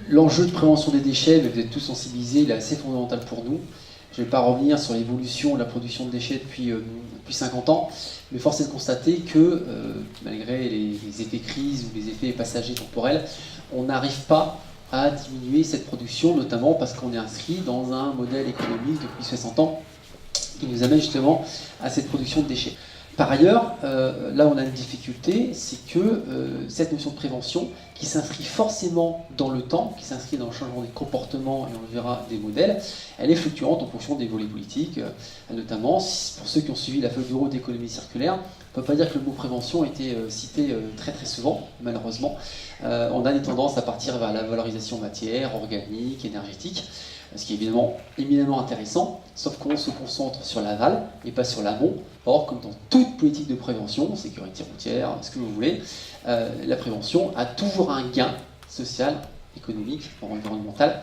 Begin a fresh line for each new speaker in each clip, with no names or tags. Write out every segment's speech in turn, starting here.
L'enjeu de prévention des déchets, vous êtes tous sensibilisés, il est assez fondamental pour nous. Je ne vais pas revenir sur l'évolution de la production de déchets depuis 50 ans, mais force est de constater que, malgré les effets crise ou les effets passagers temporels, on n'arrive pas à diminuer cette production, notamment parce qu'on est inscrit dans un modèle économique depuis 60 ans qui nous amène justement à cette production de déchets. Par ailleurs, là où on a une difficulté, c'est que cette notion de prévention, qui s'inscrit forcément dans le temps, qui s'inscrit dans le changement des comportements, et on le verra des modèles, elle est fluctuante en fonction des volets politiques, notamment pour ceux qui ont suivi la feuille de route d'économie circulaire. On ne peut pas dire que le mot prévention a été cité très très souvent, malheureusement. On a des tendances à partir vers la valorisation matière, organique, énergétique, ce qui est évidemment éminemment intéressant, sauf qu'on se concentre sur l'aval et pas sur l'amont. Or, comme dans toute politique de prévention, sécurité routière, ce que vous voulez, la prévention a toujours un gain social, économique, environnemental.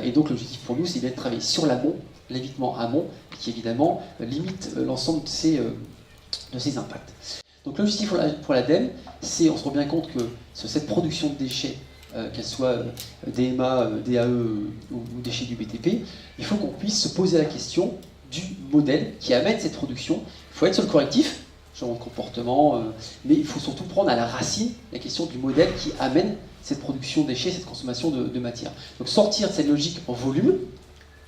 Et donc l'objectif pour nous, c'est de travailler sur l'amont, l'évitement amont, qui évidemment limite l'ensemble de ces impacts. Donc l'objectif pour l'ADEME, c'est, on se rend bien compte que sur cette production de déchets, qu'elle soit DMA, DAE ou déchets du BTP, il faut qu'on puisse se poser la question du modèle qui amène cette production. Il faut être sur le correctif, changement de comportement, mais il faut surtout prendre à la racine la question du modèle qui amène cette production de déchets, cette consommation de matière. Donc sortir de cette logique en volume,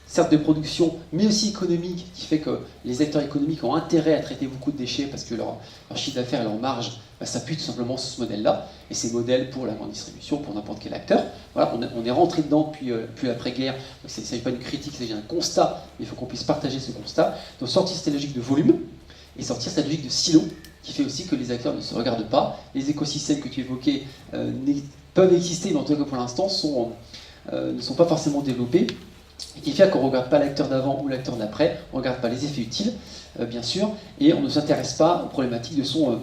certes de production, mais aussi économique, qui fait que les acteurs économiques ont intérêt à traiter beaucoup de déchets parce que leur chiffre d'affaires et leur marge s'appuient tout simplement sur ce modèle-là. Et ces modèles pour la grande distribution, pour n'importe quel acteur. Voilà, on est rentré dedans depuis l'après-guerre. Donc il ne s'agit pas d'une critique, il s'agit d'un constat, mais il faut qu'on puisse partager ce constat. Donc sortir cette logique de volume et sortir cette logique de silo, qui fait aussi que les acteurs ne se regardent pas. Les écosystèmes que tu évoquais peuvent exister, mais en tout cas pour l'instant ne sont pas forcément développés. Et qui fait qu'on ne regarde pas l'acteur d'avant ou l'acteur d'après, on ne regarde pas les effets utiles, bien sûr, et on ne s'intéresse pas aux problématiques de son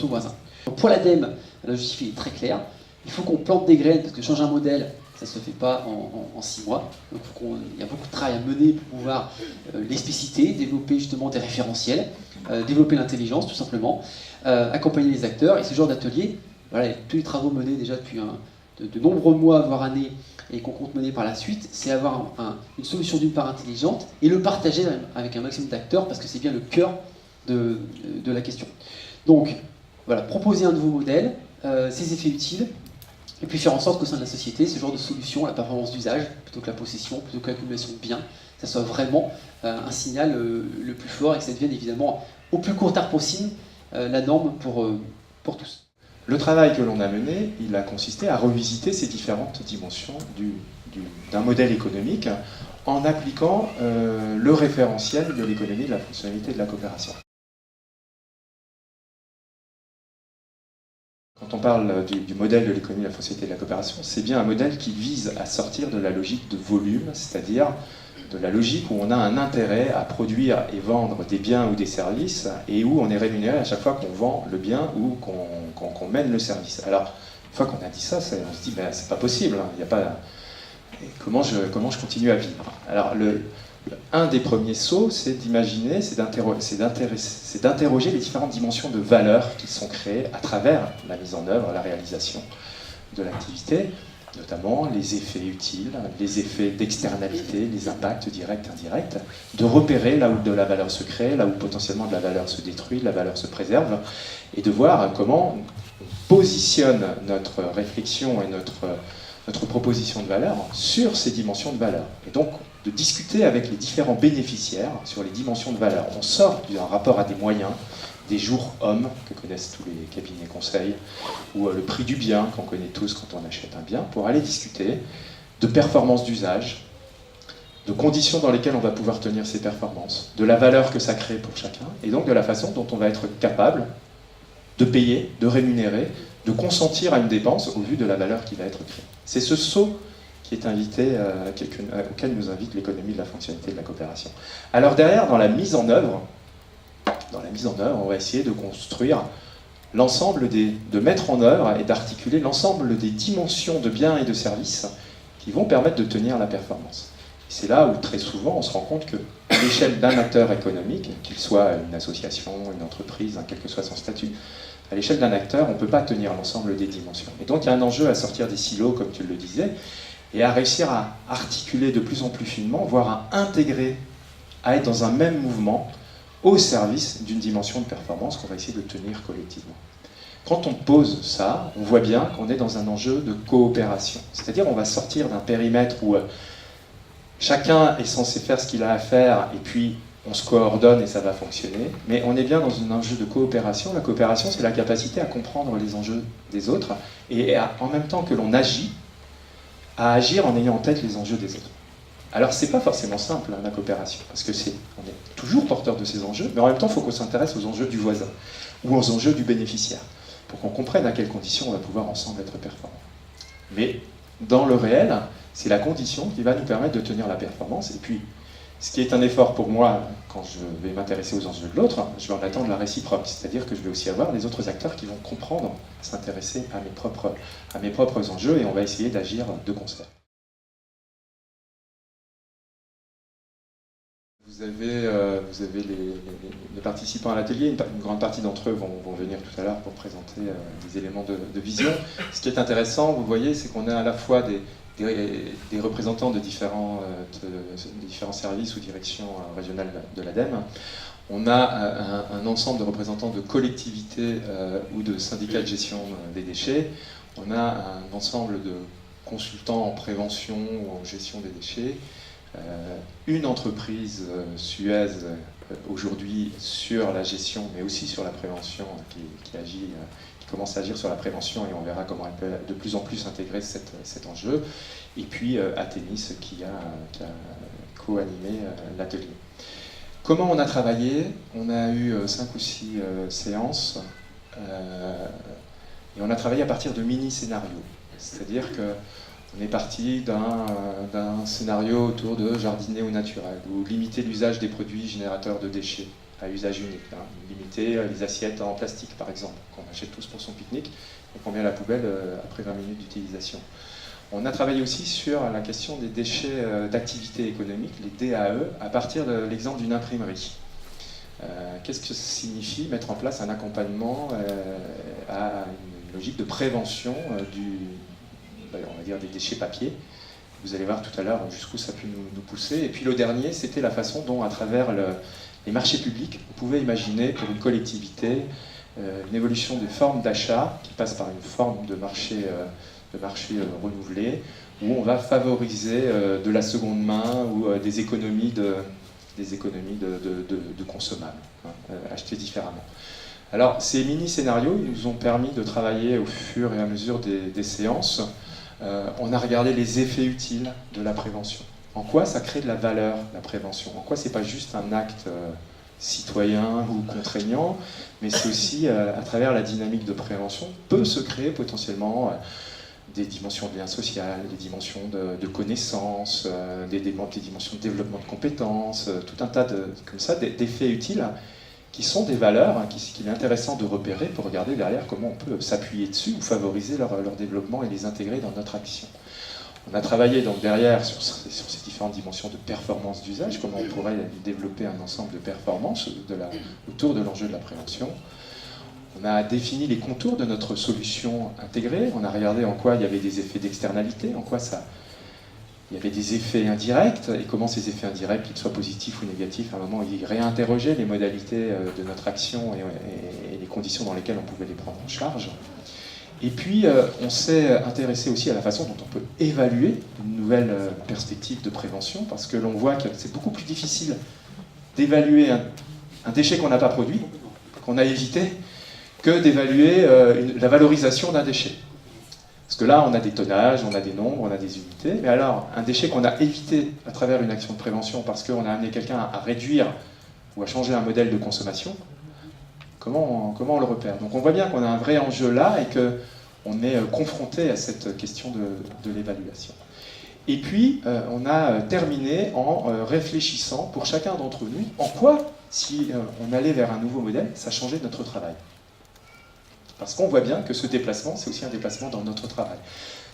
voisin. Donc pour l'ADEME, l'objectif est très clair, il faut qu'on plante des graines, parce que changer un modèle, ça ne se fait pas en 6 mois. Donc il y a beaucoup de travail à mener pour pouvoir l'expliciter, développer justement des référentiels, développer l'intelligence tout simplement, accompagner les acteurs, et ce genre d'atelier, voilà, tous les travaux menés déjà depuis de nombreux mois, voire années, et qu'on compte mener par la suite, c'est avoir une solution d'une part intelligente et le partager avec un maximum d'acteurs parce que c'est bien le cœur de la question. Donc, voilà, proposer un nouveau modèle, ses effets utiles, et puis faire en sorte qu'au sein de la société, ce genre de solution, la performance d'usage, plutôt que la possession, plutôt que l'accumulation de biens, ça soit vraiment un signal le plus fort et que ça devienne évidemment au plus court terme possible la norme pour tous.
Le travail que l'on a mené, il a consisté à revisiter ces différentes dimensions d'un modèle économique en appliquant le référentiel de l'économie de la fonctionnalité de la coopération. Quand on parle du modèle de l'économie de la fonctionnalité de la coopération, c'est bien un modèle qui vise à sortir de la logique de volume, c'est-à-dire de la logique où on a un intérêt à produire et vendre des biens ou des services et où on est rémunéré à chaque fois qu'on vend le bien ou qu'on mène le service. Alors, une fois qu'on a dit ça, on se dit ben, c'est pas possible, hein, y a pas... comment je continue à vivre. Alors, un des premiers sauts, c'est d'imaginer, c'est d'interroger les différentes dimensions de valeur qui sont créées à travers la mise en œuvre, la réalisation de l'activité, notamment les effets utiles, les effets d'externalité, les impacts directs, indirects, de repérer là où de la valeur se crée, là où potentiellement de la valeur se détruit, de la valeur se préserve, et de voir comment on positionne notre réflexion et notre proposition de valeur sur ces dimensions de valeur. Et donc, de discuter avec les différents bénéficiaires sur les dimensions de valeur. On sort d'un rapport à des moyens, des jours hommes que connaissent tous les cabinets conseils, ou le prix du bien qu'on connaît tous quand on achète un bien, pour aller discuter de performance d'usage, de conditions dans lesquelles on va pouvoir tenir ces performances, de la valeur que ça crée pour chacun, et donc de la façon dont on va être capable de payer, de rémunérer, de consentir à une dépense au vu de la valeur qui va être créée. C'est ce saut qui est invité, auquel nous invite l'économie de la fonctionnalité de la coopération. Alors derrière, dans la mise en œuvre, on va essayer de construire l'ensemble de mettre en œuvre et d'articuler l'ensemble des dimensions de biens et de services qui vont permettre de tenir la performance. C'est là où très souvent on se rend compte que à l'échelle d'un acteur économique, qu'il soit une association, une entreprise, quel que soit son statut, À l'échelle d'un acteur, on ne peut pas tenir l'ensemble des dimensions. Et donc il y a un enjeu à sortir des silos, comme tu le disais, et à réussir à articuler de plus en plus finement, voire à intégrer, à être dans un même mouvement au service d'une dimension de performance qu'on va essayer de tenir collectivement. Quand on pose ça, on voit bien qu'on est dans un enjeu de coopération. C'est-à-dire on va sortir d'un périmètre où chacun est censé faire ce qu'il a à faire et puis on se coordonne et ça va fonctionner. Mais on est bien dans un enjeu de coopération. La coopération, c'est la capacité à comprendre les enjeux des autres et en même temps que l'on agit, à agir en ayant en tête les enjeux des autres. Alors c'est pas forcément simple, hein, la coopération, parce que on est toujours porteur de ces enjeux, mais en même temps il faut qu'on s'intéresse aux enjeux du voisin ou aux enjeux du bénéficiaire, pour qu'on comprenne à quelles conditions on va pouvoir ensemble être performant. Mais dans le réel, c'est la condition qui va nous permettre de tenir la performance. Et puis, ce qui est un effort pour moi, quand je vais m'intéresser aux enjeux de l'autre, je vais en attendre la réciproque. C'est-à-dire que je vais aussi avoir les autres acteurs qui vont comprendre, s'intéresser à mes propres enjeux, et on va essayer d'agir de concert. Vous avez les participants à l'atelier, une grande partie d'entre eux vont venir tout à l'heure pour présenter des éléments de vision. Ce qui est intéressant, vous voyez, c'est qu'on a à la fois des représentants de différents services ou directions régionales de l'ADEME. On a un ensemble de représentants de collectivités ou de syndicats de gestion des déchets. On a un ensemble de consultants en prévention ou en gestion des déchets. Une entreprise, Suez, aujourd'hui sur la gestion, mais aussi sur la prévention, qui commence à agir sur la prévention, et on verra comment elle peut de plus en plus intégrer cet enjeu. Et puis Athénis qui a co-animé l'atelier. Comment on a travaillé? On a eu 5 ou 6 séances, et on a travaillé à partir de mini-scénarios. C'est-à-dire que on est parti d'un scénario autour de jardiner au naturel, ou limiter l'usage des produits générateurs de déchets à usage unique. Limiter les assiettes en plastique, par exemple, qu'on achète tous pour son pique-nique, et qu'on met à la poubelle après 20 minutes d'utilisation. On a travaillé aussi sur la question des déchets d'activité économique, les DAE, à partir de l'exemple d'une imprimerie. Qu'est-ce que ça signifie mettre en place un accompagnement à une logique de prévention on va dire des déchets papier. Vous allez voir tout à l'heure jusqu'où ça peut nous pousser. Et puis le dernier, c'était la façon dont, à travers les marchés publics, on pouvait imaginer pour une collectivité une évolution des formes d'achat qui passe par une forme de marché renouvelé, où on va favoriser de la seconde main ou des économies de consommables, achetés différemment. Alors ces mini-scénarios, ils nous ont permis de travailler au fur et à mesure des séances. On a regardé les effets utiles de la prévention. En quoi ça crée de la valeur, la prévention? En quoi c'est pas juste un acte citoyen ou contraignant, mais c'est aussi, à travers la dynamique de prévention, peut se créer potentiellement des dimensions de lien social, des dimensions de connaissances, des dimensions de développement de compétences, tout un tas comme ça, d'effets utiles qui sont des valeurs qu'il est intéressant de repérer pour regarder derrière comment on peut s'appuyer dessus ou favoriser leur développement et les intégrer dans notre action. On a travaillé donc derrière sur ces différentes dimensions de performance d'usage, comment on pourrait développer un ensemble de performances autour de l'enjeu de la prévention. On a défini les contours de notre solution intégrée, on a regardé en quoi il y avait des effets d'externalité, en quoi il y avait des effets indirects, et comment ces effets indirects, qu'ils soient positifs ou négatifs, à un moment, ils réinterrogeaient les modalités de notre action et les conditions dans lesquelles on pouvait les prendre en charge. Et puis, on s'est intéressé aussi à la façon dont on peut évaluer une nouvelle perspective de prévention, parce que l'on voit que c'est beaucoup plus difficile d'évaluer un déchet qu'on n'a pas produit, qu'on a évité, que d'évaluer la valorisation d'un déchet. Parce que là, on a des tonnages, on a des nombres, on a des unités. Mais alors, un déchet qu'on a évité à travers une action de prévention parce qu'on a amené quelqu'un à réduire ou à changer un modèle de consommation, comment on le repère? Donc on voit bien qu'on a un vrai enjeu là et qu'on est confronté à cette question de l'évaluation. Et puis, on a terminé en réfléchissant pour chacun d'entre nous en quoi, si on allait vers un nouveau modèle, ça changeait notre travail. Parce qu'on voit bien que ce déplacement, c'est aussi un déplacement dans notre travail.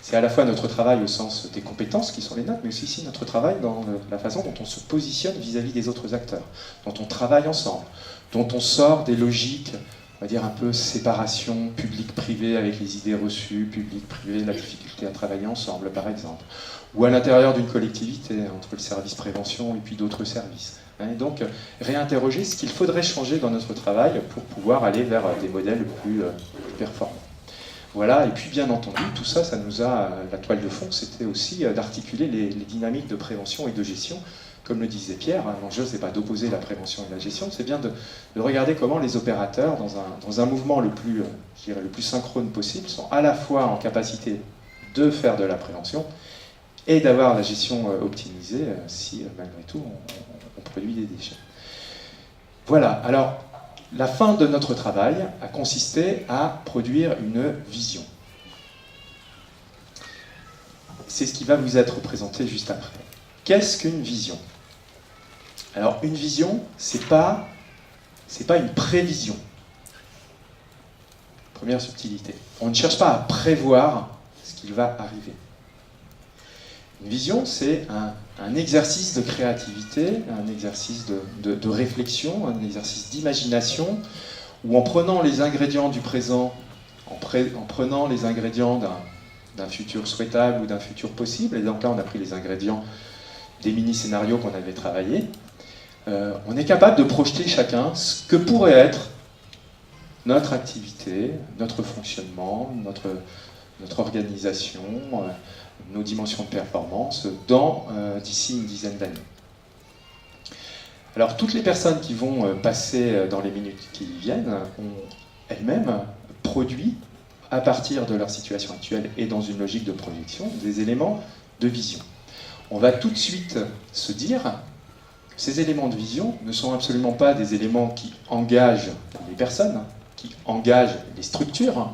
C'est à la fois notre travail au sens des compétences qui sont les nôtres, mais aussi notre travail dans la façon dont on se positionne vis-à-vis des autres acteurs, dont on travaille ensemble, dont on sort des logiques on va dire un peu séparation public-privé avec les idées reçues, public-privé, la difficulté à travailler ensemble par exemple, ou à l'intérieur d'une collectivité, entre le service prévention et puis d'autres services. Et donc réinterroger ce qu'il faudrait changer dans notre travail pour pouvoir aller vers des modèles plus performants. Voilà, et puis bien entendu, tout ça, ça nous a, la toile de fond, c'était aussi d'articuler les dynamiques de prévention et de gestion. Comme le disait Pierre, l'enjeu, c'est pas d'opposer la prévention et la gestion, c'est bien de regarder comment les opérateurs, dans un mouvement le plus, je dirais, le plus synchrone possible, sont à la fois en capacité de faire de la prévention et d'avoir la gestion optimisée si, malgré tout, on produit des déchets. Voilà, alors, la fin de notre travail a consisté à produire une vision. C'est ce qui va vous être présenté juste après. Qu'est-ce qu'une vision ? Alors, une vision, c'est pas une prévision. Première subtilité. On ne cherche pas à prévoir ce qui va arriver. Une vision, c'est un exercice de créativité, un exercice de réflexion, un exercice d'imagination, où en prenant les ingrédients du présent, en prenant les ingrédients d'un futur souhaitable ou d'un futur possible, et donc là on a pris les ingrédients des mini-scénarios qu'on avait travaillés, on est capable de projeter chacun ce que pourrait être notre activité, notre fonctionnement, notre organisation, nos dimensions de performance d'ici une dizaine d'années. Alors toutes les personnes qui vont passer dans les minutes qui viennent ont elles-mêmes produit, à partir de leur situation actuelle et dans une logique de projection, des éléments de vision. On va tout de suite se dire que ces éléments de vision ne sont absolument pas des éléments qui engagent les personnes, qui engagent les structures.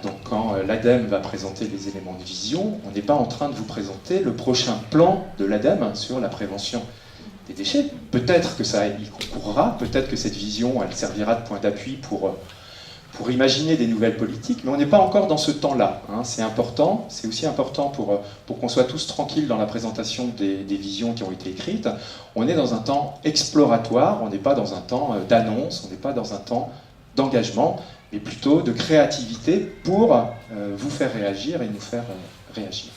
Donc quand l'ADEME va présenter les éléments de vision, on n'est pas en train de vous présenter le prochain plan de l'ADEME sur la prévention des déchets. Peut-être que ça y concourra, peut-être que cette vision, elle servira de point d'appui pour imaginer des nouvelles politiques, mais on n'est pas encore dans ce temps-là. C'est important, c'est aussi important pour qu'on soit tous tranquilles dans la présentation des visions qui ont été écrites. On est dans un temps exploratoire, on n'est pas dans un temps d'annonce, on n'est pas dans un temps d'engagement, mais plutôt de créativité pour vous faire réagir et nous faire réagir.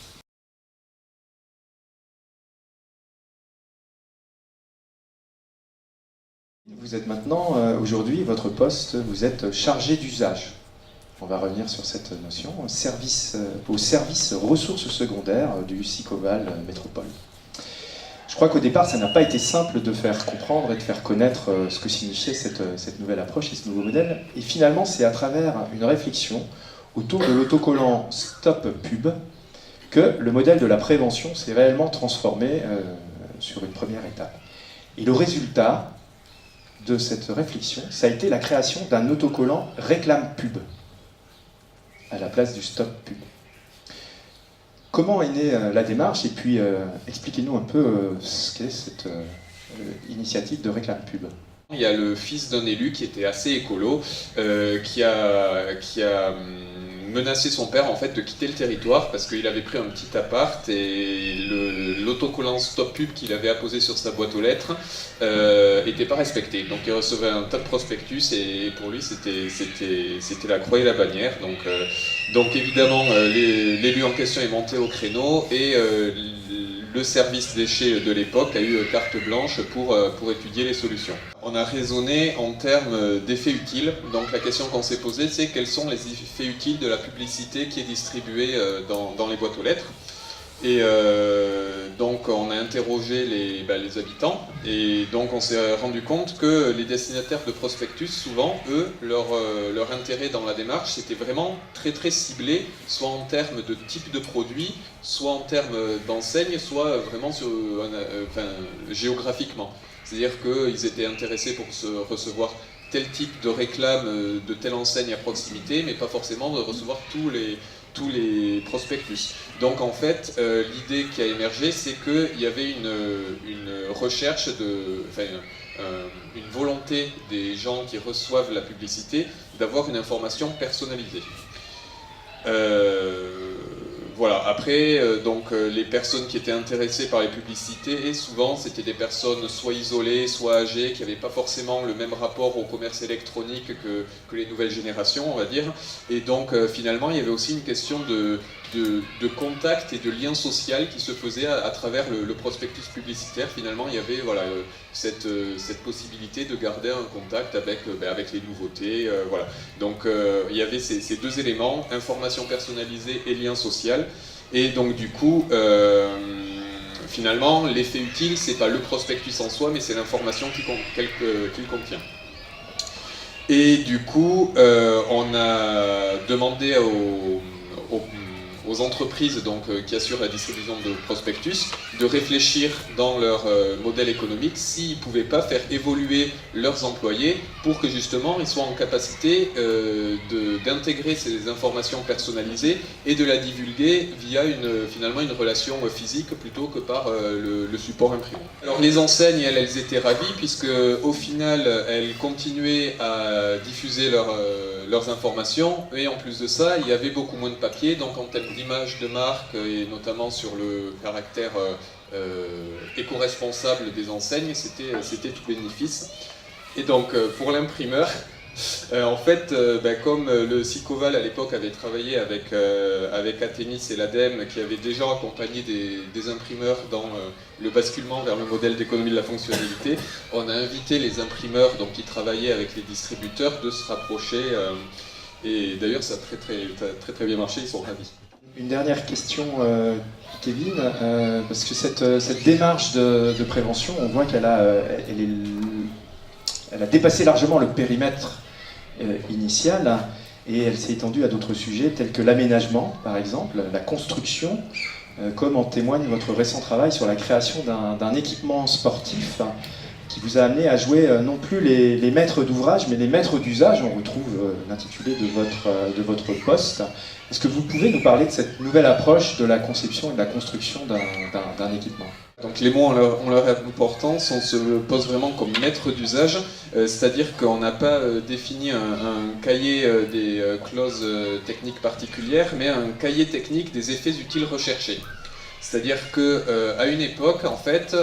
Vous êtes maintenant, aujourd'hui, votre poste, vous êtes chargé d'usage. On va revenir sur cette notion, au service ressources secondaires du SICOVAL Métropole. Je crois qu'au départ, ça n'a pas été simple de faire comprendre et de faire connaître ce que signifiait cette nouvelle approche et ce nouveau modèle. Et finalement, c'est à travers une réflexion autour de l'autocollant Stop Pub que le modèle de la prévention s'est réellement transformé sur une première étape. Et le résultat de cette réflexion, ça a été la création d'un autocollant Réclame Pub à la place du Stop Pub. Comment est née la démarche et puis expliquez-nous un peu ce qu'est cette initiative de Réclame Pub.
Il y a le fils d'un élu qui était assez écolo, qui a menacé son père en fait de quitter le territoire parce qu'il avait pris un petit appart et l'autocollant Stop Pub qu'il avait apposé sur sa boîte aux lettres n'était pas respecté. Donc il recevait un tas de prospectus et pour lui c'était la croix et la bannière. Donc évidemment l'élu en question est monté au créneau et le service déchets de l'époque a eu carte blanche pour étudier les solutions. On a raisonné en termes d'effets utiles. Donc la question qu'on s'est posée, c'est quels sont les effets utiles de la publicité qui est distribuée dans les boîtes aux lettres. Et donc on a interrogé les habitants et donc on s'est rendu compte que les destinataires de prospectus, souvent, eux, leur intérêt dans la démarche, c'était vraiment très très ciblé, soit en termes de type de produit, soit en termes d'enseigne, soit vraiment géographiquement. C'est-à-dire qu'ils étaient intéressés pour recevoir tel type de réclame de telle enseigne à proximité, mais pas forcément de recevoir tous les prospectus. Donc en fait, l'idée qui a émergé, c'est qu'il y avait une recherche, une volonté des gens qui reçoivent la publicité d'avoir une information personnalisée. voilà. Après, les personnes qui étaient intéressées par les publicités, et souvent c'était des personnes soit isolées, soit âgées, qui n'avaient pas forcément le même rapport au commerce électronique que les nouvelles générations, on va dire. Et donc finalement, il y avait aussi une question de contact et de lien social qui se faisait à travers le prospectus publicitaire. Finalement, il y avait voilà, cette possibilité de garder un contact avec les nouveautés. Voilà. Donc il y avait ces deux éléments, information personnalisée et lien social. Et donc du coup, finalement, l'effet utile, c'est pas le prospectus en soi, mais c'est l'information qu'il contient. Et du coup, on a demandé aux entreprises qui assurent la distribution de prospectus de réfléchir dans leur modèle économique s'ils ne pouvaient pas faire évoluer leurs employés pour que justement ils soient en capacité d'intégrer ces informations personnalisées et de la divulguer via finalement une relation physique plutôt que par le support imprimé. Alors les enseignes, elles étaient ravies puisque au final elles continuaient à diffuser leurs informations et en plus de ça il y avait beaucoup moins de papier, donc en termes d'image de marque et notamment sur le caractère éco-responsable des enseignes, c'était tout bénéfice. Et donc pour l'imprimeur, en fait, comme le Sicoval à l'époque avait travaillé avec Athénis et l'ADEME qui avaient déjà accompagné des imprimeurs dans le basculement vers le modèle d'économie de la fonctionnalité, on a invité les imprimeurs qui travaillaient avec les distributeurs de se rapprocher et d'ailleurs ça a très bien marché, ils sont ravis.
Une dernière question, Kevin, parce que cette démarche de prévention, on voit qu'elle elle a dépassé largement le périmètre initial et elle s'est étendue à d'autres sujets tels que l'aménagement, par exemple, la construction, comme en témoigne votre récent travail sur la création d'un équipement sportif qui vous a amené à jouer non plus les maîtres d'ouvrage, mais les maîtres d'usage. On retrouve l'intitulé de votre poste. Est-ce que vous pouvez nous parler de cette nouvelle approche de la conception et de la construction d'un équipement ?
Donc les mots ont leur importance, on se pose vraiment comme maître d'usage, c'est-à-dire qu'on n'a pas défini un cahier des clauses techniques particulières, mais un cahier technique des effets utiles recherchés. C'est-à-dire qu'à une époque, en fait,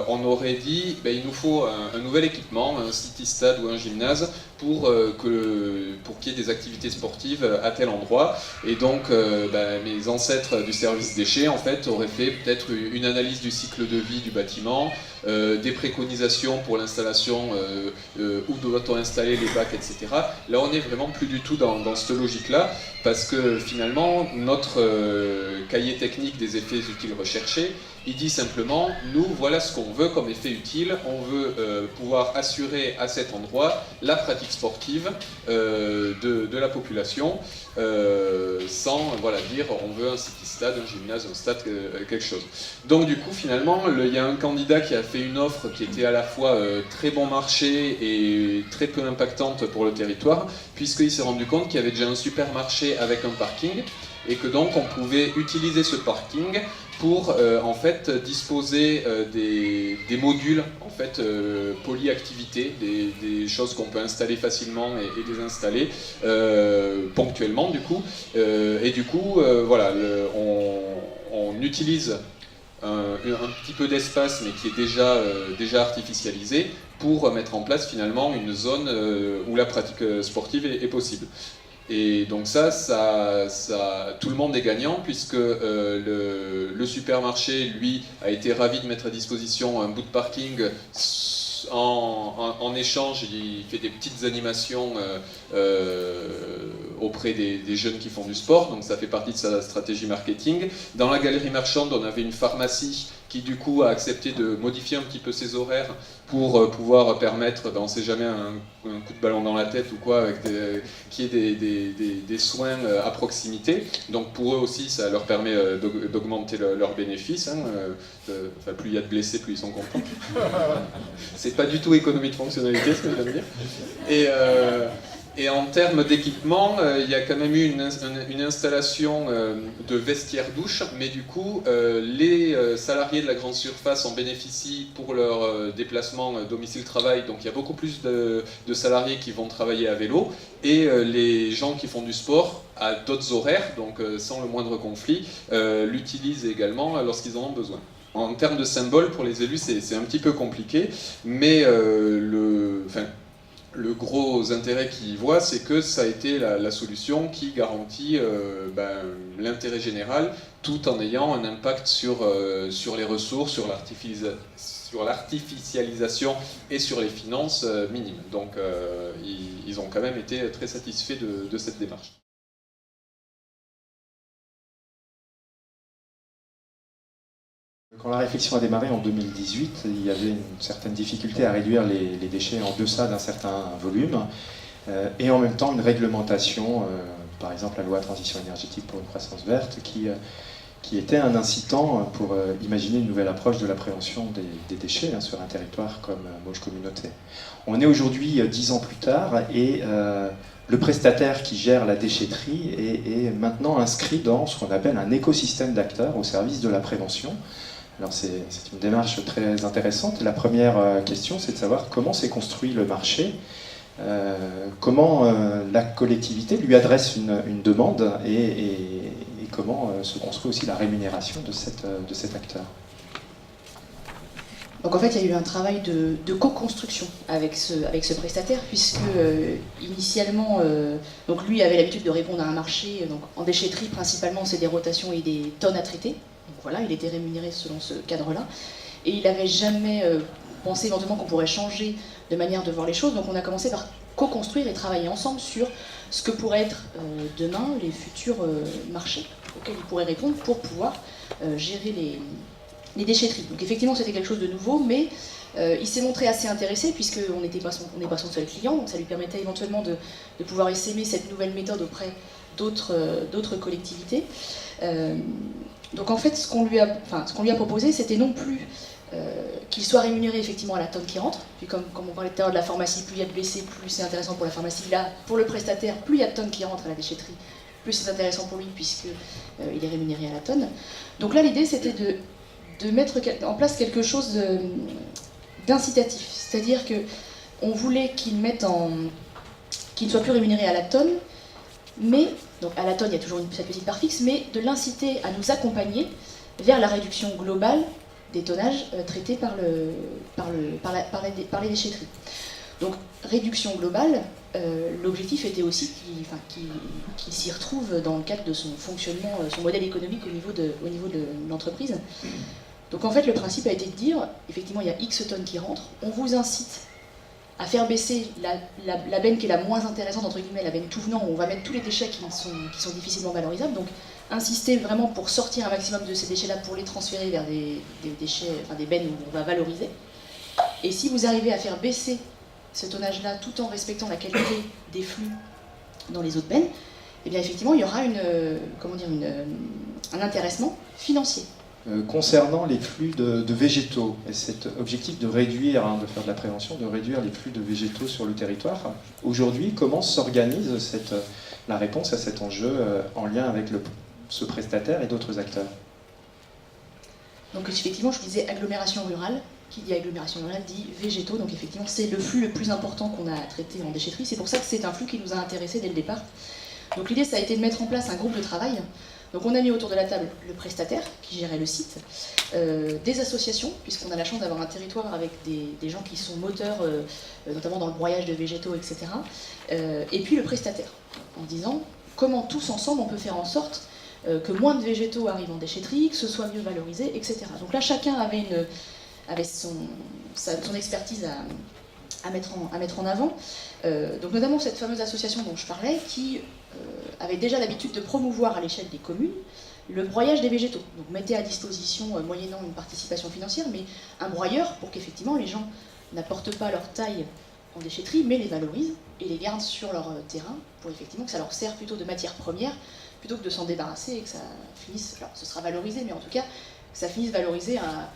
on aurait dit il nous faut un nouvel équipement, un city-stade ou un gymnase pour qu'il y ait des activités sportives à tel endroit. Et donc, mes ancêtres du service déchets, en fait, auraient fait peut-être une analyse du cycle de vie du bâtiment, des préconisations pour l'installation, où doit-on installer les bacs, etc. Là, on n'est vraiment plus du tout dans cette logique-là, parce que finalement, notre cahier technique des effets utiles recherchés, il dit simplement, nous, voilà ce qu'on veut comme effet utile, on veut pouvoir assurer à cet endroit la pratique sportive de la population, sans dire on veut un city-stade, un gymnase, un stade, quelque chose. Donc du coup, finalement, il y a un candidat qui a fait une offre qui était à la fois très bon marché et très peu impactante pour le territoire, puisqu'il s'est rendu compte qu'il y avait déjà un supermarché avec un parking, et que donc on pouvait utiliser ce parking pour en fait disposer des modules en fait polyactivités, des choses qu'on peut installer facilement et désinstaller ponctuellement du coup, et du coup on utilise un petit peu d'espace mais qui est déjà artificialisé pour mettre en place finalement une zone où la pratique sportive est possible. Et donc ça, tout le monde est gagnant puisque le supermarché, lui, a été ravi de mettre à disposition un bout de parking. En échange, il fait des petites animations auprès des jeunes qui font du sport, donc ça fait partie de sa stratégie marketing. Dans la galerie marchande, on avait une pharmacie qui du coup a accepté de modifier un petit peu ses horaires pour pouvoir permettre, on ne sait jamais, un coup de ballon dans la tête ou quoi, qu'il y ait des soins à proximité. Donc pour eux aussi, ça leur permet d'augmenter leurs bénéfices. Plus il y a de blessés, plus ils sont contents. C'est pas du tout économie de fonctionnalité, ce que je viens de dire. Et en termes d'équipement, il y a quand même eu une installation de vestiaires-douches, mais du coup, les salariés de la grande surface en bénéficient pour leur déplacement domicile-travail, donc il y a beaucoup plus de salariés qui vont travailler à vélo, et les gens qui font du sport à d'autres horaires, donc sans le moindre conflit, l'utilisent également lorsqu'ils en ont besoin. En termes de symbole, pour les élus, c'est un petit peu compliqué, mais le gros intérêt qu'ils voient, c'est que ça a été la solution qui garantit l'intérêt général, tout en ayant un impact sur les ressources, sur l'artificialisation et sur les finances minimes. Donc ils ont quand même été très satisfaits de cette démarche.
Quand la réflexion a démarré en 2018, il y avait une certaine difficulté à réduire les déchets en deçà d'un certain volume, et en même temps une réglementation, par exemple la loi transition énergétique pour une croissance verte, qui était un incitant pour imaginer une nouvelle approche de la prévention des déchets sur un territoire comme Mauges Communauté. On est aujourd'hui 10 ans plus tard, et le prestataire qui gère la déchetterie est maintenant inscrit dans ce qu'on appelle un écosystème d'acteurs au service de la prévention. Alors c'est une démarche très intéressante. La première question, c'est de savoir comment s'est construit le marché, comment la collectivité lui adresse une demande, et comment se construit aussi la rémunération de cet acteur.
Donc en fait, il y a eu un travail de co-construction avec ce prestataire, puisque initialement, donc lui avait l'habitude de répondre à un marché, donc en déchetterie principalement, c'est des rotations et des tonnes à traiter. Donc voilà, il était rémunéré selon ce cadre-là. Et il n'avait jamais pensé éventuellement qu'on pourrait changer de manière de voir les choses. Donc on a commencé par co-construire et travailler ensemble sur ce que pourraient être demain les futurs marchés auxquels il pourrait répondre pour pouvoir gérer les déchetteries. Donc effectivement c'était quelque chose de nouveau, mais il s'est montré assez intéressé puisqu'on n'est pas son seul client, donc ça lui permettait éventuellement de pouvoir essaimer cette nouvelle méthode auprès d'autres collectivités. Donc en fait ce qu'on lui a proposé, c'était non plus qu'il soit rémunéré effectivement à la tonne qui rentre, puis comme on parlait tout à l'heure de la pharmacie, plus il y a de blessés, plus c'est intéressant pour la pharmacie. Là, pour le prestataire, plus il y a de tonnes qui rentrent à la déchetterie, plus c'est intéressant pour lui puisqu'il est rémunéré à la tonne. Donc là l'idée c'était de mettre en place quelque chose d'incitatif, c'est-à-dire qu'on voulait qu'il ne soit plus rémunéré à la tonne, mais, donc à la tonne il y a toujours cette petite part fixe, mais de l'inciter à nous accompagner vers la réduction globale des tonnages traités par les déchetteries. Donc réduction globale, l'objectif était aussi qu'il s'y retrouve dans le cadre de son fonctionnement, son modèle économique au niveau de l'entreprise. Donc en fait le principe a été de dire, effectivement il y a X tonnes qui rentrent, on vous incite à faire baisser la benne qui est la moins intéressante, entre guillemets, la benne tout venant, où on va mettre tous les déchets qui sont difficilement valorisables, donc insister vraiment pour sortir un maximum de ces déchets-là, pour les transférer vers des déchets, enfin des bennes où on va valoriser. Et si vous arrivez à faire baisser ce tonnage-là tout en respectant la qualité des flux dans les autres bennes, eh bien effectivement il y aura un intéressement financier.
Concernant les flux de végétaux, et cet objectif de réduire, de faire de la prévention, de réduire les flux de végétaux sur le territoire, aujourd'hui, comment s'organise la réponse à cet enjeu en lien avec ce prestataire et d'autres acteurs?
Donc effectivement, je disais agglomération rurale. Qui dit agglomération rurale dit végétaux, donc effectivement c'est le flux le plus important qu'on a traité en déchetterie. C'est pour ça que c'est un flux qui nous a intéressés dès le départ. Donc l'idée ça a été de mettre en place un groupe de travail. Donc on a mis autour de la table le prestataire qui gérait le site, des associations, puisqu'on a la chance d'avoir un territoire avec des gens qui sont moteurs, notamment dans le broyage de végétaux, etc. Et puis le prestataire, en disant comment tous ensemble on peut faire en sorte que moins de végétaux arrivent en déchetterie, que ce soit mieux valorisé, etc. Donc là chacun avait son expertise à mettre en avant. Donc notamment cette fameuse association dont je parlais qui avait déjà l'habitude de promouvoir à l'échelle des communes le broyage des végétaux. Donc mettez à disposition, moyennant une participation financière, mais un broyeur pour qu'effectivement les gens n'apportent pas leur taille en déchetterie, mais les valorisent et les gardent sur leur terrain pour effectivement que ça leur sert plutôt de matière première, plutôt que de s'en débarrasser et que ça finisse, alors ce sera valorisé, mais en tout cas que ça finisse valorisé à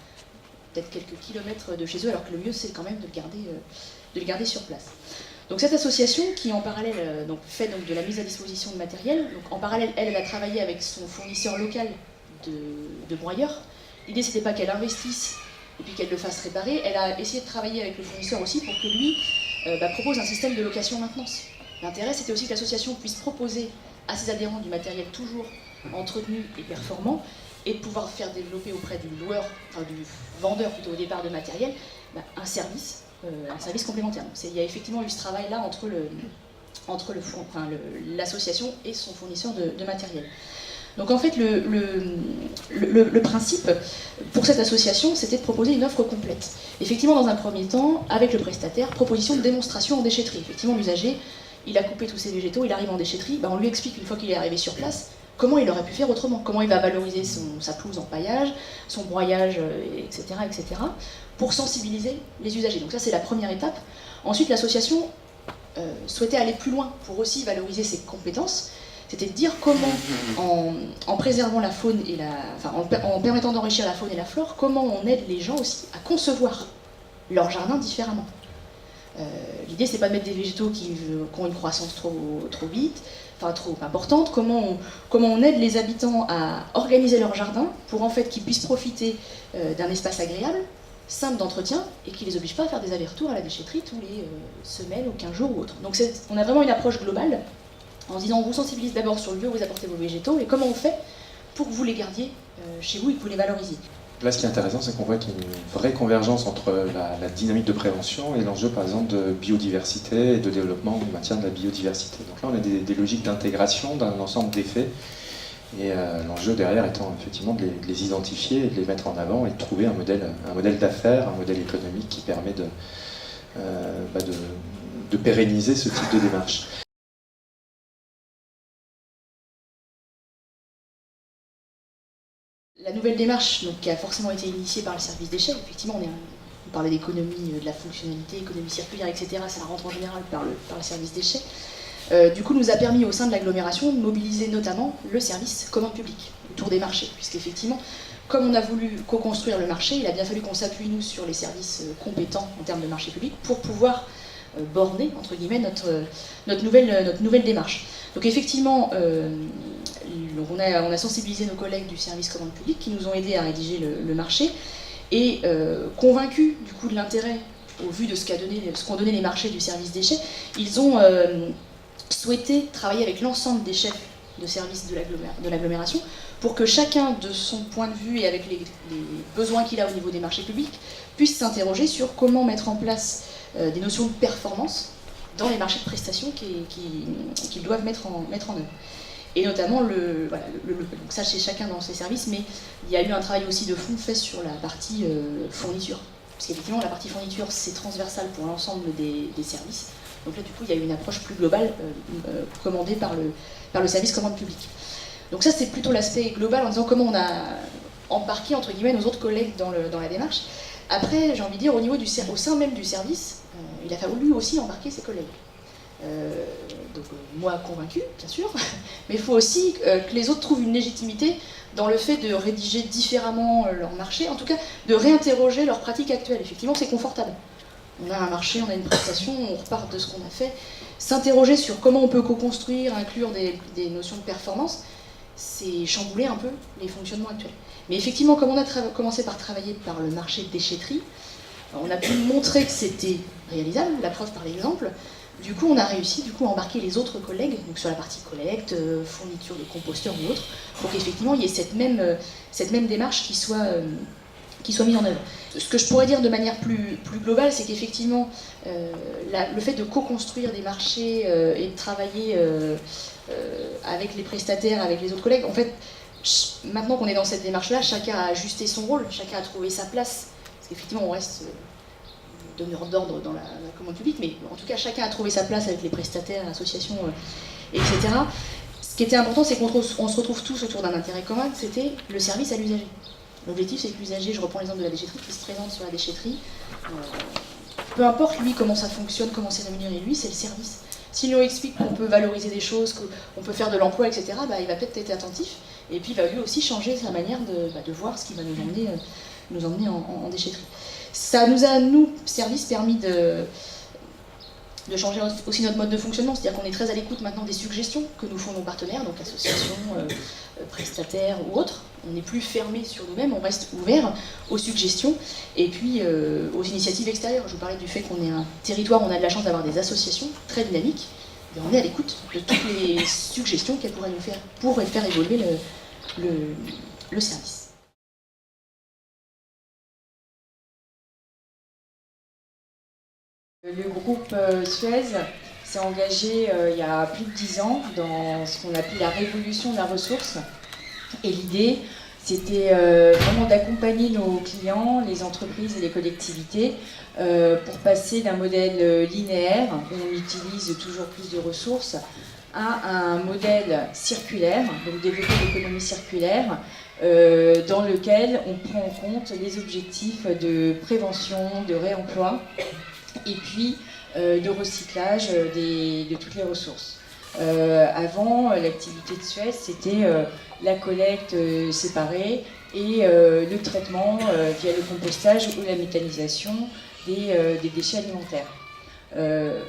peut-être quelques kilomètres de chez eux, alors que le mieux c'est quand même de le garder sur place. Donc cette association qui en parallèle fait donc de la mise à disposition de matériel, donc en parallèle elle a travaillé avec son fournisseur local de broyeurs. L'idée c'était pas qu'elle investisse et puis qu'elle le fasse réparer, elle a essayé de travailler avec le fournisseur aussi pour que lui propose un système de location-maintenance. L'intérêt c'était aussi que l'association puisse proposer à ses adhérents du matériel toujours entretenu et performant, et de pouvoir faire développer auprès du loueur, enfin du vendeur plutôt au départ de matériel, un service complémentaire. Il y a effectivement eu ce travail-là entre l'association et son fournisseur de matériel. Donc en fait, le principe pour cette association, c'était de proposer une offre complète. Effectivement, dans un premier temps, avec le prestataire, proposition de démonstration en déchetterie. Effectivement, l'usager, il a coupé tous ses végétaux, il arrive en déchetterie, on lui explique une fois qu'il est arrivé sur place, comment il aurait pu faire autrement, comment il va valoriser sa pelouse en paillage, son broyage, etc., pour sensibiliser les usagers. Donc ça, c'est la première étape. Ensuite, l'association souhaitait aller plus loin pour aussi valoriser ses compétences. C'était de dire comment, en préservant la faune et en permettant d'enrichir la faune et la flore, comment on aide les gens aussi à concevoir leur jardin différemment. L'idée, c'est pas de mettre des végétaux qui ont une croissance trop vite, trop importante. Comment on aide les habitants à organiser leur jardin pour en fait qu'ils puissent profiter d'un espace agréable, simple d'entretien, et qui les oblige pas à faire des allers-retours à la déchetterie tous les semaines ou 15 jours ou autre. Donc on a vraiment une approche globale en se disant on vous sensibilise d'abord sur le lieu où vous apportez vos végétaux et comment on fait pour que vous les gardiez chez vous et que vous les valorisiez.
Là, ce qui est intéressant, c'est qu'on voit qu'il y a une vraie convergence entre la dynamique de prévention et l'enjeu, par exemple, de biodiversité et de développement du maintien de la biodiversité. Donc là, on a des logiques d'intégration d'un ensemble d'effets, et l'enjeu derrière étant effectivement de les identifier et de les mettre en avant et de trouver un modèle d'affaires, un modèle économique qui permet de pérenniser ce type de démarche.
La nouvelle démarche qui a forcément été initiée par le service déchets, effectivement on parlait d'économie, de la fonctionnalité, économie circulaire, etc. Ça rentre en général par le service déchets. Du coup, nous a permis au sein de l'agglomération de mobiliser notamment le service commande publique autour des marchés, puisqu'effectivement, comme on a voulu co-construire le marché, il a bien fallu qu'on s'appuie nous sur les services compétents en termes de marché public pour pouvoir borner entre guillemets notre nouvelle démarche. Donc effectivement, on a sensibilisé nos collègues du service commande publique qui nous ont aidés à rédiger le marché et convaincus du coup de l'intérêt au vu de ce qu'ont donné les marchés du service déchets, ils ont souhaité travailler avec l'ensemble des chefs de service de l'agglomération pour que chacun de son point de vue et avec les besoins qu'il a au niveau des marchés publics puisse s'interroger sur comment mettre en place des notions de performance dans les marchés de prestations qu'ils doivent mettre en œuvre. Et notamment, donc ça chez chacun dans ses services, mais il y a eu un travail aussi de fond fait sur la partie fourniture. Parce qu'effectivement, la partie fourniture, c'est transversal pour l'ensemble des services. Donc là, du coup, il y a eu une approche plus globale commandée par le service commande publique. Donc ça, c'est plutôt l'aspect global en disant comment on a embarqué, entre guillemets, nos autres collègues dans la démarche. Après, j'ai envie de dire, au sein même du service, il a fallu aussi embarquer ses collègues. Moi convaincu, bien sûr, mais il faut aussi que les autres trouvent une légitimité dans le fait de rédiger différemment leur marché, en tout cas de réinterroger leurs pratiques actuelles. Effectivement, c'est confortable. On a un marché, on a une prestation, on repart de ce qu'on a fait. S'interroger sur comment on peut co-construire, inclure des notions de performance, c'est chambouler un peu les fonctionnements actuels. Mais effectivement, comme on a commencé par travailler par le marché de déchetterie, on a pu montrer que c'était réalisable, la preuve par l'exemple. Du coup, on a réussi à embarquer les autres collègues, donc sur la partie collecte, fourniture de composteurs ou autre, pour qu'effectivement il y ait cette même démarche qui soit mise en œuvre. Ce que je pourrais dire de manière plus globale, c'est qu'effectivement, le fait de co-construire des marchés et de travailler avec les prestataires, avec les autres collègues, en fait, maintenant qu'on est dans cette démarche-là, chacun a ajusté son rôle, chacun a trouvé sa place, parce qu'effectivement, on reste donneur d'ordre dans la commande publique, mais en tout cas, chacun a trouvé sa place avec les prestataires, associations, etc. Ce qui était important, c'est qu'on se retrouve tous autour d'un intérêt commun, c'était le service à l'usager. L'objectif, c'est que l'usager, je reprends l'exemple de la déchetterie, qui se présente sur la déchetterie, peu importe lui comment ça fonctionne, comment c'est rémunéré, lui, c'est le service. S'il nous explique qu'on peut valoriser des choses, qu'on peut faire de l'emploi, etc., il va peut-être être attentif, et puis il va lui aussi changer sa manière de voir ce qui va nous emmener en déchetterie. Ça nous a, nous, service, permis de changer aussi notre mode de fonctionnement, c'est-à-dire qu'on est très à l'écoute maintenant des suggestions que nous font nos partenaires, donc associations, prestataires ou autres. On n'est plus fermé sur nous-mêmes, on reste ouvert aux suggestions et puis aux initiatives extérieures. Je vous parlais du fait qu'on est un territoire, on a de la chance d'avoir des associations très dynamiques, et on est à l'écoute de toutes les suggestions qu'elles pourraient nous faire pour faire évoluer le service.
Le groupe Suez s'est engagé il y a plus de 10 ans dans ce qu'on appelle la révolution de la ressource. Et l'idée, c'était vraiment d'accompagner nos clients, les entreprises et les collectivités pour passer d'un modèle linéaire, où on utilise toujours plus de ressources, à un modèle circulaire, donc développer l'économie circulaire, dans lequel on prend en compte les objectifs de prévention, de réemploi, et puis de recyclage de toutes les ressources. Avant, l'activité de Suez, c'était la collecte séparée et le traitement via le compostage ou la méthanisation des déchets alimentaires.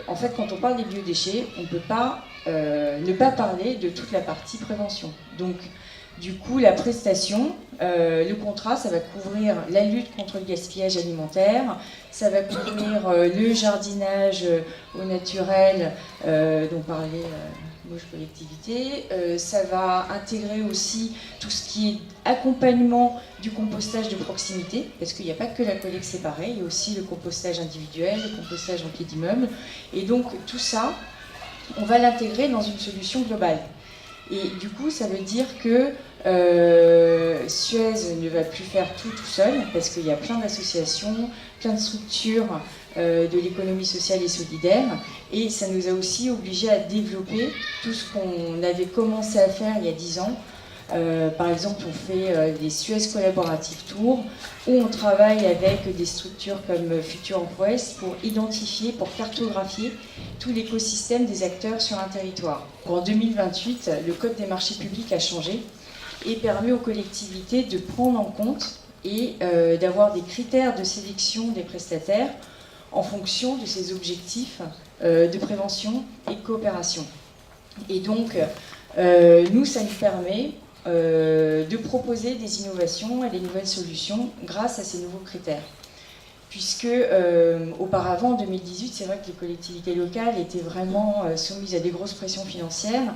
En fait, quand on parle des biodéchets, on ne peut pas ne pas parler de toute la partie prévention. Donc, du coup, la prestation, le contrat, ça va couvrir la lutte contre le gaspillage alimentaire, ça va couvrir le jardinage au naturel dont parlait Mauges Collectivité, ça va intégrer aussi tout ce qui est accompagnement du compostage de proximité, parce qu'il n'y a pas que la collecte séparée, il y a aussi le compostage individuel, le compostage en pied d'immeuble, et donc tout ça, on va l'intégrer dans une solution globale. Et du coup, ça veut dire que Suez ne va plus faire tout seul, parce qu'il y a plein d'associations, plein de structures de l'économie sociale et solidaire, et ça nous a aussi obligés à développer tout ce qu'on avait commencé à faire il y a 10 ans. Par exemple, on fait des Suez Collaborative Tours, où on travaille avec des structures comme Future Empress pour identifier, pour cartographier tout l'écosystème des acteurs sur un territoire. En 2028, le Code des marchés publics a changé et permet aux collectivités de prendre en compte et d'avoir des critères de sélection des prestataires en fonction de ces objectifs de prévention et de coopération. Et donc, nous, ça nous permet de proposer des innovations et des nouvelles solutions grâce à ces nouveaux critères. Puisque auparavant, en 2018, c'est vrai que les collectivités locales étaient vraiment soumises à des grosses pressions financières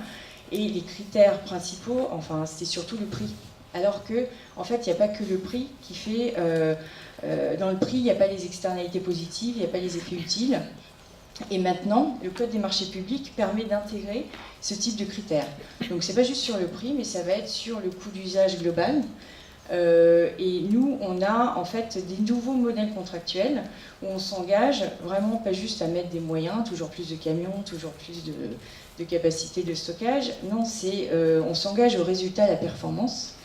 et les critères principaux, enfin, c'était surtout le prix. Alors que, en fait, il n'y a pas que le prix qui fait... dans le prix, il n'y a pas les externalités positives, il n'y a pas les effets utiles. Et maintenant, le Code des marchés publics permet d'intégrer ce type de critères. Donc c'est pas juste sur le prix, mais ça va être sur le coût d'usage global. Et nous, on a en fait des nouveaux modèles contractuels où on s'engage vraiment pas juste à mettre des moyens, toujours plus de camions, toujours plus de capacité de stockage. Non, on s'engage au résultat, à la performance.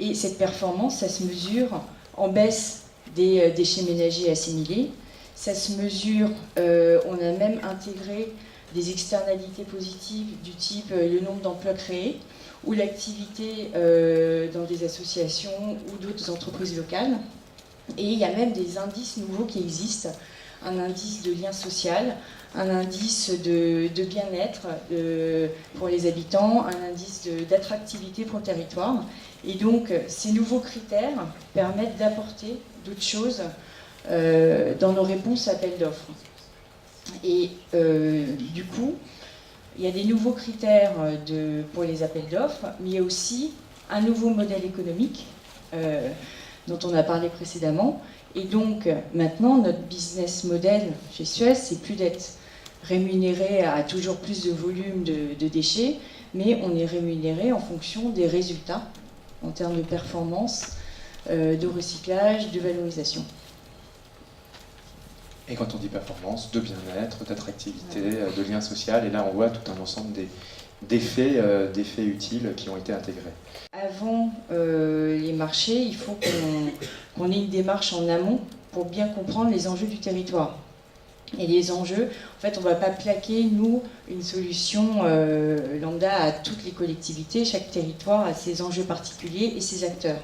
Et cette performance, ça se mesure en baisse des déchets ménagers assimilés. Ça se mesure, on a même intégré des externalités positives du type le nombre d'emplois créés ou l'activité dans des associations ou d'autres entreprises locales. Et il y a même des indices nouveaux qui existent, un indice de lien social, un indice de bien-être pour les habitants, un indice d'attractivité pour le territoire. Et donc ces nouveaux critères permettent d'apporter d'autres choses dans nos réponses à appels d'offres. Et du coup, il y a des nouveaux critères pour les appels d'offres, mais il y a aussi un nouveau modèle économique dont on a parlé précédemment. Et donc maintenant, notre business model chez Suez, c'est plus d'être rémunéré à toujours plus de volume de déchets, mais on est rémunéré en fonction des résultats en termes de performance, de recyclage, de valorisation.
Et quand on dit performance, de bien-être, d'attractivité, de lien social, et là on voit tout un ensemble d'effets utiles qui ont été intégrés.
Avant les marchés, il faut qu'on ait une démarche en amont pour bien comprendre les enjeux du territoire. Et les enjeux, en fait, on ne va pas plaquer, nous, une solution lambda à toutes les collectivités. Chaque territoire a ses enjeux particuliers et ses acteurs.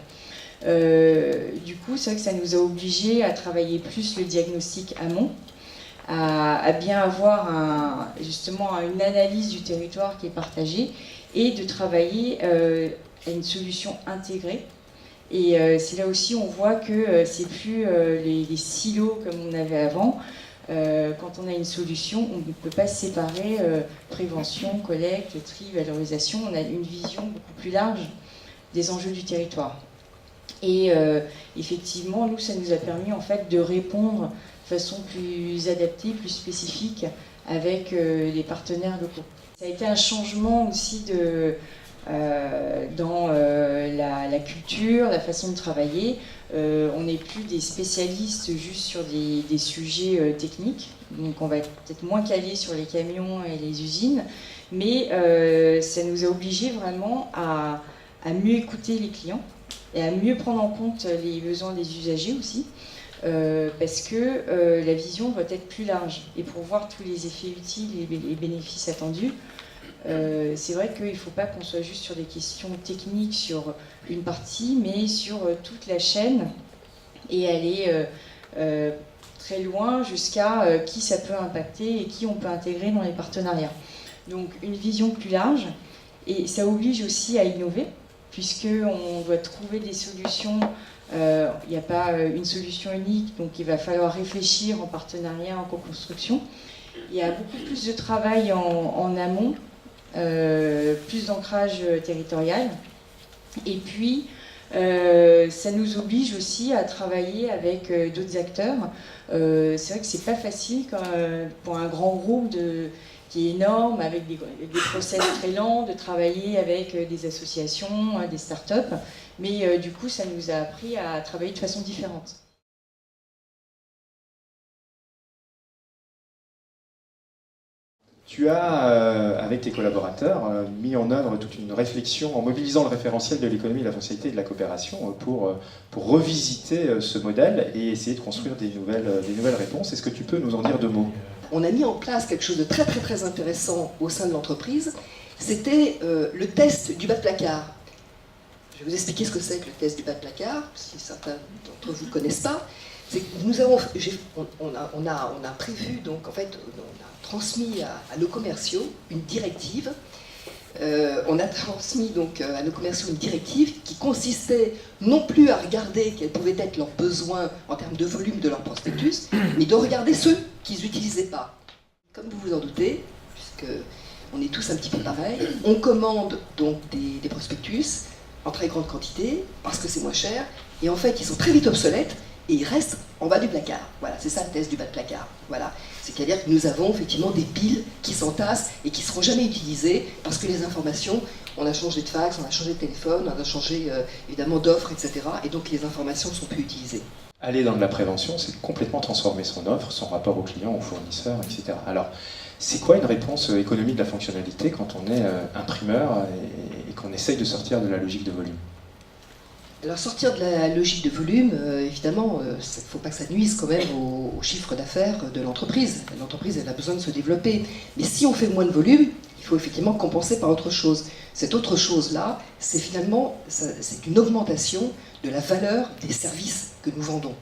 Du coup, c'est vrai que ça nous a obligés à travailler plus le diagnostic amont, à bien avoir justement une analyse du territoire qui est partagée et de travailler à une solution intégrée. Et c'est là aussi on voit que c'est plus les silos comme on avait avant. Quand on a une solution, on ne peut pas se séparer prévention, collecte, tri, valorisation. On a une vision beaucoup plus large des enjeux du territoire. Et effectivement, nous, ça nous a permis en fait de répondre de façon plus adaptée, plus spécifique avec les partenaires locaux. Ça a été un changement aussi dans la culture, la façon de travailler. On n'est plus des spécialistes juste sur des sujets techniques, donc on va être peut-être moins calé sur les camions et les usines, mais ça nous a obligés vraiment à mieux écouter les clients et à mieux prendre en compte les besoins des usagers aussi, parce que la vision doit être plus large. Et pour voir tous les effets utiles et les bénéfices attendus, c'est vrai qu'il ne faut pas qu'on soit juste sur des questions techniques sur une partie, mais sur toute la chaîne et aller très loin jusqu'à qui ça peut impacter et qui on peut intégrer dans les partenariats. Donc une vision plus large, et ça oblige aussi à innover, puisqu'on doit trouver des solutions. Il n'y a pas une solution unique, donc il va falloir réfléchir en partenariat, en co-construction. Il y a beaucoup plus de travail en amont, plus d'ancrage territorial. Et puis, ça nous oblige aussi à travailler avec d'autres acteurs. C'est vrai que c'est pas facile pour un grand groupe qui est énorme, avec des process très lents, de travailler avec des associations, des startups. Mais du coup, ça nous a appris à travailler de façon différente.
Tu as, avec tes collaborateurs, mis en œuvre toute une réflexion en mobilisant le référentiel de l'économie, de la foncialité et de la coopération pour revisiter ce modèle et essayer de construire des nouvelles réponses. Est-ce que tu peux nous en dire deux mots ?
On a mis en place quelque chose de très très très intéressant au sein de l'entreprise. C'était le test du bas de placard. Je vais vous expliquer ce que c'est que le test du bas de placard, si certains d'entre vous ne connaissent pas. C'est que on a prévu, donc en fait, on a transmis à nos commerciaux une directive. On a transmis donc à nos commerciaux une directive qui consistait non plus à regarder quels pouvaient être leurs besoins en termes de volume de leur prospectus, mais de regarder ceux qu'ils n'utilisaient pas. Comme vous vous en doutez, puisque on est tous un petit peu pareil, on commande donc des prospectus en très grande quantité parce que c'est moins cher, et en fait ils sont très vite obsolètes. Et ils restent en bas du placard. Voilà, c'est ça le test du bas de placard. Voilà. C'est-à-dire que nous avons effectivement des piles qui s'entassent et qui ne seront jamais utilisées parce que les informations, on a changé de fax, on a changé de téléphone, on a changé évidemment d'offres, etc. Et donc les informations ne sont plus utilisées.
Aller dans de la prévention, c'est complètement transformer son offre, son rapport au client, au fournisseur, etc. Alors, c'est quoi une réponse économie de la fonctionnalité quand on est imprimeur et qu'on essaye de sortir de la logique de volume ?
Alors sortir de la logique de volume, évidemment, il ne faut pas que ça nuise quand même au chiffre d'affaires de l'entreprise. L'entreprise, elle a besoin de se développer. Mais si on fait moins de volume, il faut effectivement compenser par autre chose. Cette autre chose-là, c'est finalement c'est une augmentation de la valeur des services que nous vendons.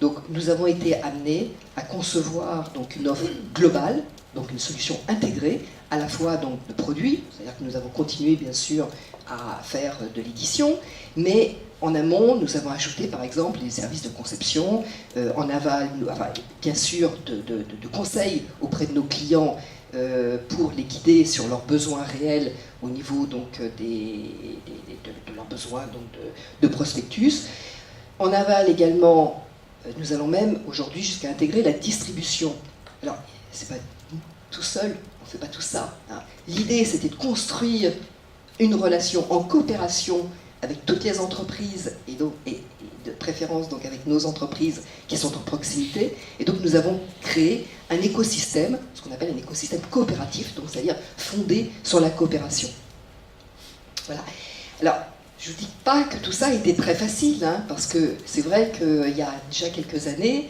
Donc nous avons été amenés à concevoir donc, une offre globale, donc une solution intégrée, à la fois donc, de produits, c'est-à-dire que nous avons continué bien sûr à faire de l'édition, mais en amont, nous avons ajouté par exemple les services de conception, en aval, bien sûr, de conseils auprès de nos clients pour les guider sur leurs besoins réels au niveau donc, de leurs besoins donc, de prospectus. En aval également, nous allons même aujourd'hui jusqu'à intégrer la distribution. Alors, c'est pas tout seul, on ne fait pas tout ça. Hein. L'idée, c'était de construire une relation en coopération avec toutes les entreprises et de préférence donc avec nos entreprises qui sont en proximité. Et donc nous avons créé un écosystème, ce qu'on appelle un écosystème coopératif, donc c'est-à-dire fondé sur la coopération. Voilà. Alors, je ne dis pas que tout ça a été très facile, hein, parce que c'est vrai qu'il y a déjà quelques années,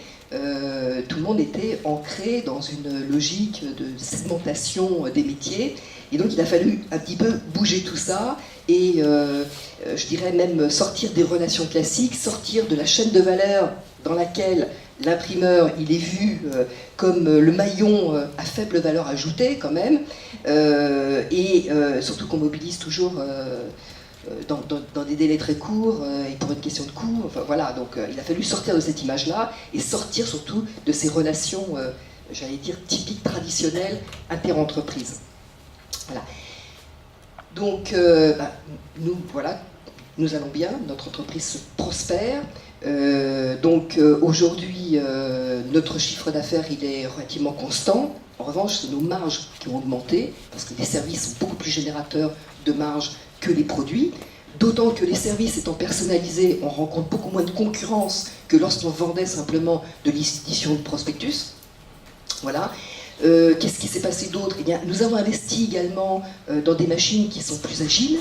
tout le monde était ancré dans une logique de segmentation des métiers. Et donc il a fallu un petit peu bouger tout ça et je dirais même sortir des relations classiques, sortir de la chaîne de valeur dans laquelle l'imprimeur il est vu comme le maillon à faible valeur ajoutée quand même, et surtout qu'on mobilise toujours dans des délais très courts et pour une question de coût. Enfin, voilà, donc il a fallu sortir de cette image-là et sortir surtout de ces relations, j'allais dire, typiques, traditionnelles, interentreprises. Voilà. Donc, nous, voilà, nous allons bien, notre entreprise prospère. Aujourd'hui, notre chiffre d'affaires, il est relativement constant. En revanche, c'est nos marges qui ont augmenté, parce que les services sont beaucoup plus générateurs de marge que les produits. D'autant que les services étant personnalisés, on rencontre beaucoup moins de concurrence que lorsqu'on vendait simplement de l'édition de prospectus. Voilà. Qu'est-ce qui s'est passé d'autre? Eh bien, nous avons investi également dans des machines qui sont plus agiles,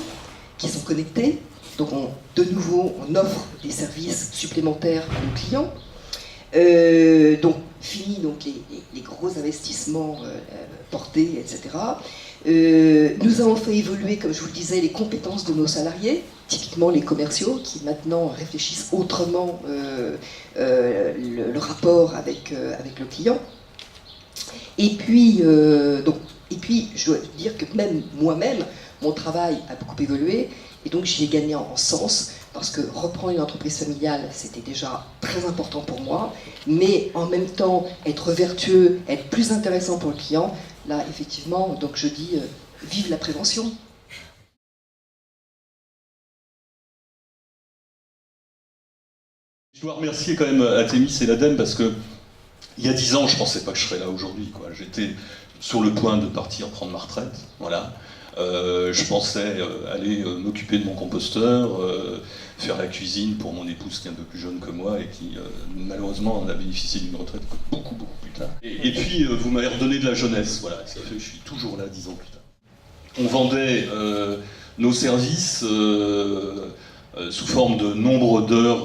qui sont connectées. Donc, de nouveau, on offre des services supplémentaires à nos clients. Donc, fini donc, les gros investissements portés, etc. Nous avons fait évoluer, comme je vous le disais, les compétences de nos salariés, typiquement les commerciaux, qui maintenant réfléchissent autrement le rapport avec le client. Et puis, je dois dire que même moi-même, mon travail a beaucoup évolué, et donc j'y ai gagné en sens, parce que reprendre une entreprise familiale, c'était déjà très important pour moi, mais en même temps, être vertueux, être plus intéressant pour le client, là, effectivement, donc je dis, vive la prévention.
Je dois remercier quand même Athémis et l'ADEME, parce que il y a 10 ans, je ne pensais pas que je serais là aujourd'hui, quoi. J'étais sur le point de partir prendre ma retraite, voilà. Je pensais aller m'occuper de mon composteur, faire la cuisine pour mon épouse qui est un peu plus jeune que moi et qui malheureusement en a bénéficié d'une retraite beaucoup plus tard. Et puis vous m'avez redonné de la jeunesse, voilà, ça fait que je suis toujours là 10 ans plus tard. On vendait nos services sous forme de nombre d'heures,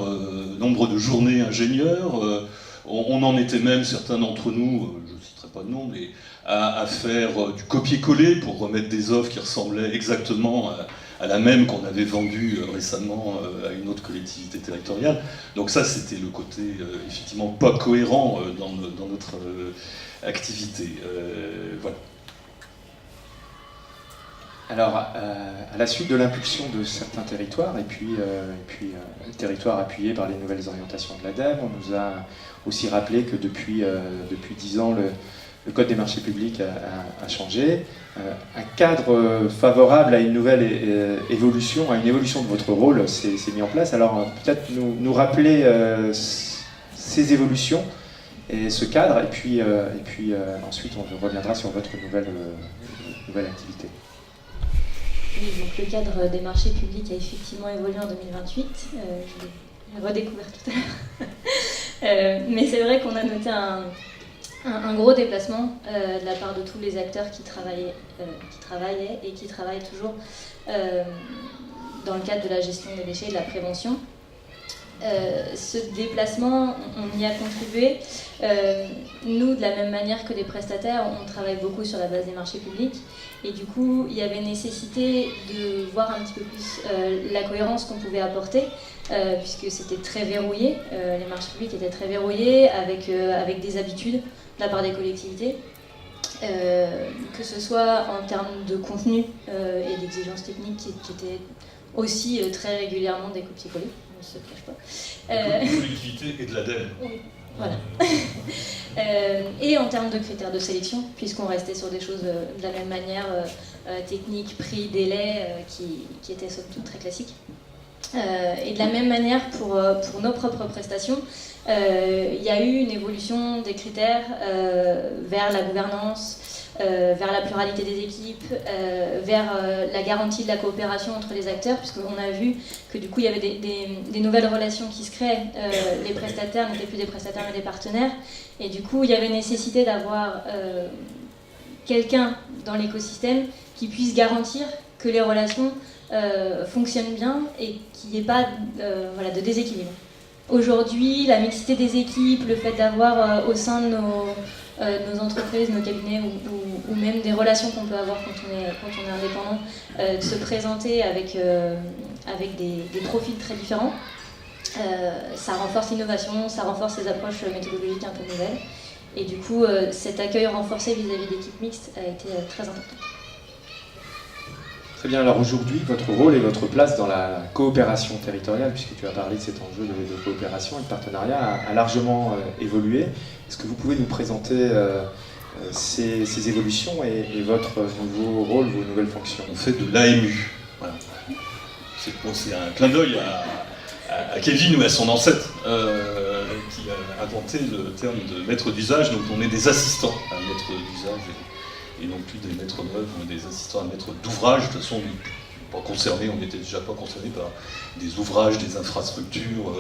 nombre de journées ingénieurs. On en était même, certains d'entre nous, je ne citerai pas de nom, mais à faire du copier-coller pour remettre des offres qui ressemblaient exactement à la même qu'on avait vendue récemment à une autre collectivité territoriale. Donc ça, c'était le côté effectivement pas cohérent dans notre activité. Voilà.
Alors, à la suite de l'impulsion de certains territoires, et puis territoires appuyés par les nouvelles orientations de l'ADEME, on nous a aussi rappelé que depuis 10 ans, le Code des marchés publics a changé. Un cadre favorable à une nouvelle évolution, à une évolution de votre rôle s'est mis en place. Alors, peut-être nous rappeler ces évolutions et ce cadre, et puis ensuite on reviendra sur votre nouvelle activité.
Oui, donc le cadre des marchés publics a effectivement évolué en 2028. Je l'ai redécouvert tout à l'heure. Mais c'est vrai qu'on a noté un gros déplacement de la part de tous les acteurs qui travaillaient et qui travaillent toujours dans le cadre de la gestion des déchets et de la prévention. Ce déplacement, on y a contribué. Nous, de la même manière que les prestataires, on travaille beaucoup sur la base des marchés publics. Et du coup, il y avait nécessité de voir un petit peu plus la cohérence qu'on pouvait apporter, puisque c'était très verrouillé. Les marchés publics étaient très verrouillés, avec des habitudes de la part des collectivités. Que ce soit en termes de contenu et d'exigences techniques qui étaient aussi très régulièrement des copier-coller. On ne se cache pas.
De collectivité et de l'ADEME.
Oui, voilà. Et en termes de critères de sélection, puisqu'on restait sur des choses de la même manière, technique, prix, délai, qui étaient somme toute très classiques. Et de la même manière, pour nos propres prestations, il y a eu une évolution des critères vers la gouvernance, vers la pluralité des équipes, vers la garantie de la coopération entre les acteurs, puisqu'on a vu que du coup il y avait des nouvelles relations qui se créent, les prestataires n'étaient plus des prestataires mais des partenaires, et du coup il y avait nécessité d'avoir quelqu'un dans l'écosystème qui puisse garantir que les relations fonctionnent bien et qu'il n'y ait pas de déséquilibre. Aujourd'hui, la mixité des équipes, le fait d'avoir au sein de nos entreprises, nos cabinets ou même des relations qu'on peut avoir quand on est indépendant, de se présenter avec des profils très différents. Ça renforce l'innovation, ça renforce les approches méthodologiques un peu nouvelles. Et du coup, cet accueil renforcé vis-à-vis d'équipes mixtes a été très important.
Très bien, alors aujourd'hui, votre rôle et votre place dans la coopération territoriale, puisque tu as parlé de cet enjeu de coopération et de partenariat, a largement évolué. Est-ce que vous pouvez nous présenter ces évolutions et votre nouveau rôle, vos nouvelles fonctions?
On fait de l'AMU. Voilà. C'est un clin d'œil à Kevin ou à son ancêtre qui a inventé le terme de maître d'usage. Donc on est des assistants à maître d'usage et non plus des maîtres d'œuvre ou des assistants à maître d'ouvrage. De toute façon, on n'était déjà pas concernés par des ouvrages, des infrastructures,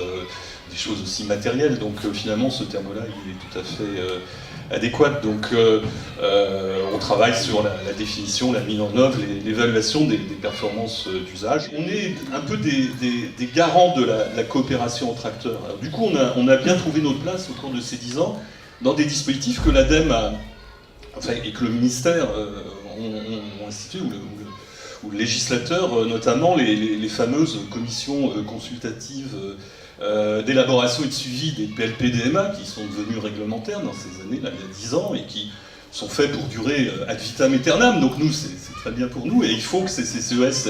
des choses aussi matérielles. Donc finalement, ce terme-là, il est tout à fait adéquat. Donc on travaille sur la définition, la mise en œuvre, l'évaluation des performances d'usage. On est un peu des garants de la coopération entre acteurs. Alors, du coup, on a bien trouvé notre place au cours de ces 10 ans dans des dispositifs que l'ADEME et que le ministère ont institué, ou le législateur, notamment les fameuses commissions consultatives d'élaboration et de suivi des PLP-DMA qui sont devenues réglementaires dans ces années, là, il y a 10 ans, et qui sont faits pour durer ad vitam aeternam. Donc nous, c'est très bien pour nous, et il faut que ces CCES,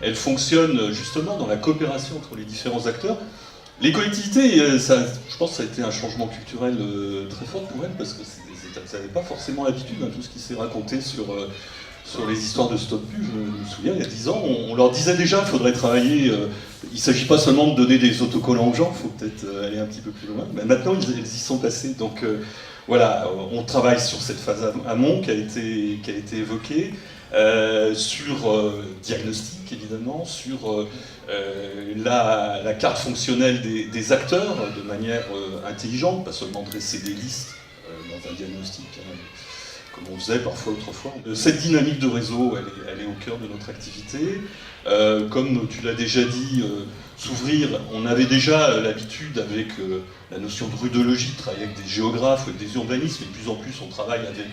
elles fonctionnent justement dans la coopération entre les différents acteurs. Les collectivités, je pense que ça a été un changement culturel très fort pour elles, parce que elles n'avaient pas forcément l'habitude, tout ce qui s'est raconté sur les histoires de stop-pu. Je me souviens, il y a 10 ans, on leur disait déjà qu'il faudrait travailler, il ne s'agit pas seulement de donner des autocollants aux gens, il faut peut-être aller un petit peu plus loin. Mais maintenant, ils y sont passés. Donc voilà, on travaille sur cette phase amont qui a été évoquée, sur diagnostic évidemment, sur la carte fonctionnelle des acteurs de manière intelligente, pas seulement dresser des listes dans un diagnostic, comme on faisait parfois autrefois. Cette dynamique de réseau, elle est au cœur de notre activité. Comme tu l'as déjà dit, s'ouvrir, on avait déjà l'habitude avec la notion de rudologie, de travailler avec des géographes ou avec des urbanistes, mais de plus en plus on travaille avec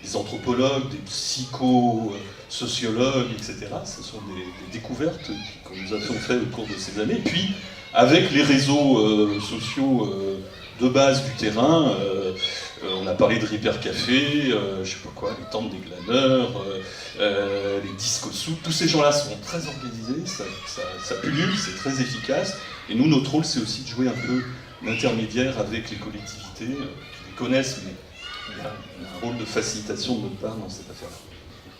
des anthropologues, des psychosociologues, etc. Ce sont des découvertes que nous avons faites au cours de ces années. Puis, avec les réseaux sociaux de base du terrain, on a parlé de Repair Café, je sais pas quoi, les tentes des glaneurs, les disques sous, tous ces gens-là sont très organisés, ça pullule, c'est très efficace. Et nous, notre rôle, c'est aussi de jouer un peu l'intermédiaire avec les collectivités, qui les connaissent, mais il y a un rôle de facilitation de notre part dans cette affaire.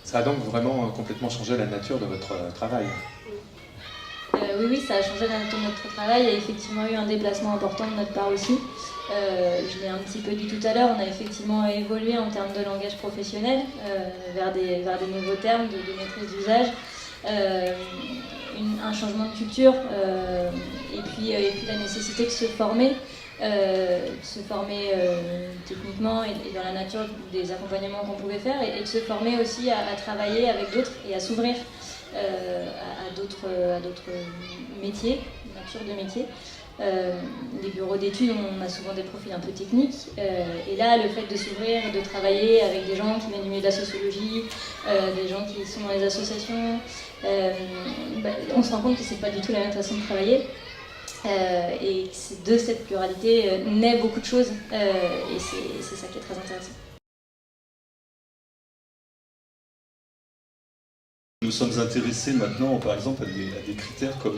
Ça a donc vraiment complètement changé la nature de votre travail.
Oui, ça a changé la nature de notre travail. Il y a effectivement eu un déplacement important de notre part aussi. Je l'ai un petit peu dit tout à l'heure, on a effectivement évolué en termes de langage professionnel vers des nouveaux termes de maîtrise d'usage. Un changement de culture et puis la nécessité de se former. Techniquement et dans la nature des accompagnements qu'on pouvait faire et de se former aussi à travailler avec d'autres et à s'ouvrir à d'autres métiers, nature de métiers. Les bureaux d'études, on a souvent des profils un peu techniques et là le fait de s'ouvrir, de travailler avec des gens qui viennent du milieu de la sociologie, des gens qui sont dans les associations, on se rend compte que c'est pas du tout la même façon de travailler. Et de cette pluralité naît beaucoup de choses et c'est ça qui est très intéressant.
Nous sommes intéressés maintenant, par exemple, à des critères comme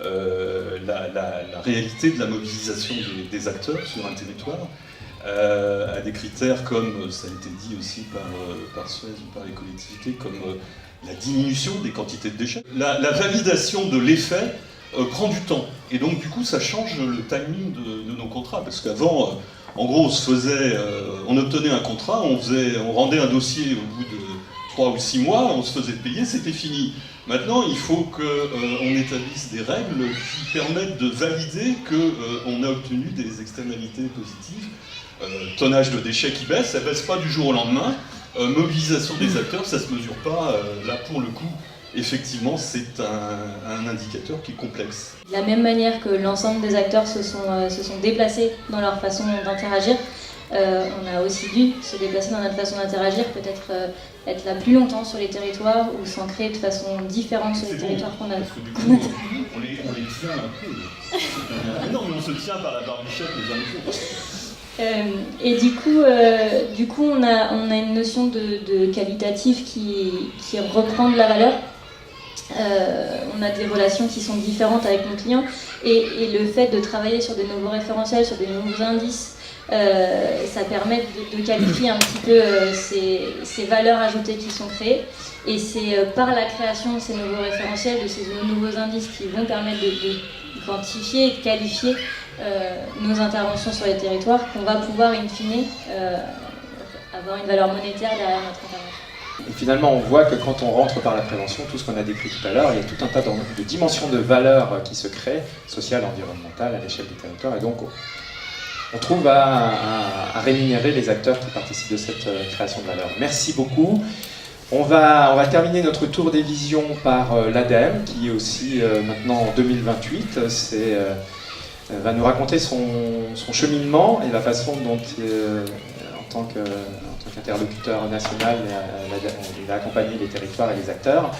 la réalité de la mobilisation des acteurs sur un territoire, à des critères comme, ça a été dit aussi par Suez ou par les collectivités, comme la diminution des quantités de déchets. La validation de l'effet prend du temps. Et donc, du coup, ça change le timing de nos contrats. Parce qu'avant, en gros, on obtenait un contrat, on rendait un dossier au bout de 3 ou 6 mois, on se faisait payer, c'était fini. Maintenant, il faut qu'on établisse des règles qui permettent de valider qu'on a obtenu des externalités positives. Tonnage de déchets qui baisse, ça ne baisse pas du jour au lendemain. Mobilisation des acteurs, ça ne se mesure pas. Là, pour le coup, effectivement, c'est un indicateur qui est complexe.
De la même manière que l'ensemble des acteurs se sont déplacés dans leur façon d'interagir, on a aussi dû se déplacer dans notre façon d'interagir, peut-être être là plus longtemps sur les territoires ou s'ancrer de façon différente sur les territoires qu'on a.
On les tient un peu. Non, mais on se tient par la barbichette les uns les autres.
Et du coup, on a une notion de qualitatif qui reprend de la valeur. On a des relations qui sont différentes avec nos clients et le fait de travailler sur des nouveaux référentiels, sur des nouveaux indices, ça permet de qualifier un petit peu ces valeurs ajoutées qui sont créées. Et c'est par la création de ces nouveaux référentiels, de ces nouveaux indices qui vont permettre de quantifier et de qualifier nos interventions sur les territoires qu'on va pouvoir, in fine, avoir une valeur monétaire derrière notre intervention.
Et finalement, on voit que quand on rentre par la prévention, tout ce qu'on a décrit tout à l'heure, il y a tout un tas de dimensions de valeurs qui se créent, sociales, environnementales, à l'échelle des territoires. Et donc, on trouve à rémunérer les acteurs qui participent de cette création de valeur. Merci beaucoup. On va terminer notre tour des visions par l'ADEME, qui est aussi maintenant en 2028, va nous raconter son cheminement et la façon dont, en tant qu'interlocuteur national, il a accompagné les territoires et les acteurs.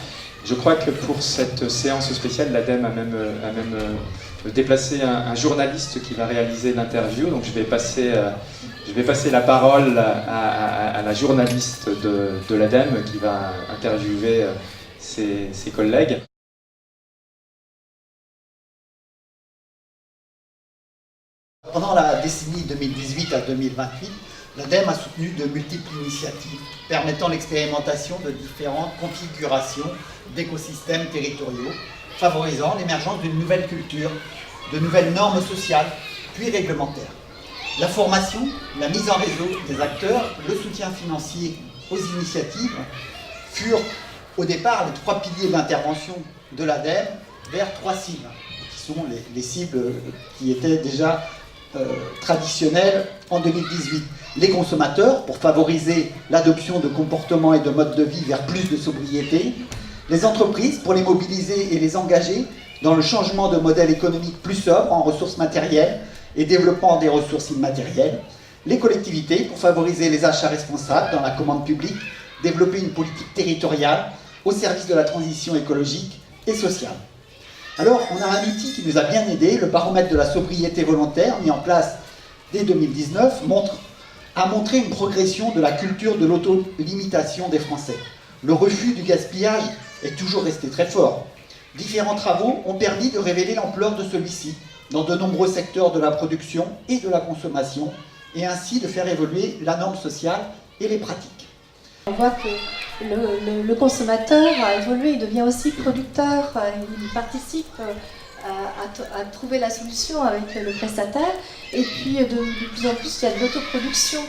Je crois que pour cette séance spéciale, l'ADEME a même déplacé un journaliste qui va réaliser l'interview. Donc je vais passer la parole à la journaliste de l'ADEME qui va interviewer ses collègues.
Pendant la décennie 2018 à 2028, l'ADEME a soutenu de multiples initiatives permettant l'expérimentation de différentes configurations d'écosystèmes territoriaux, favorisant l'émergence d'une nouvelle culture, de nouvelles normes sociales, puis réglementaires. La formation, la mise en réseau des acteurs, le soutien financier aux initiatives furent au départ les 3 piliers d'intervention de l'ADEME vers 3 cibles, qui sont les cibles qui étaient déjà traditionnelles en 2018. Les consommateurs, pour favoriser l'adoption de comportements et de modes de vie vers plus de sobriété. Les entreprises, pour les mobiliser et les engager dans le changement de modèle économique plus sobre en ressources matérielles et développant des ressources immatérielles. Les collectivités, pour favoriser les achats responsables dans la commande publique, développer une politique territoriale au service de la transition écologique et sociale. Alors, on a un outil qui nous a bien aidé, le baromètre de la sobriété volontaire, mis en place dès 2019, a montré une progression de la culture de l'auto-limitation des Français. Le refus du gaspillage est toujours resté très fort. Différents travaux ont permis de révéler l'ampleur de celui-ci dans de nombreux secteurs de la production et de la consommation, et ainsi de faire évoluer la norme sociale et les pratiques.
On voit que le consommateur a évolué, il devient aussi producteur, il participe à trouver la solution avec le prestataire, et puis de plus en plus il y a de l'autoproduction.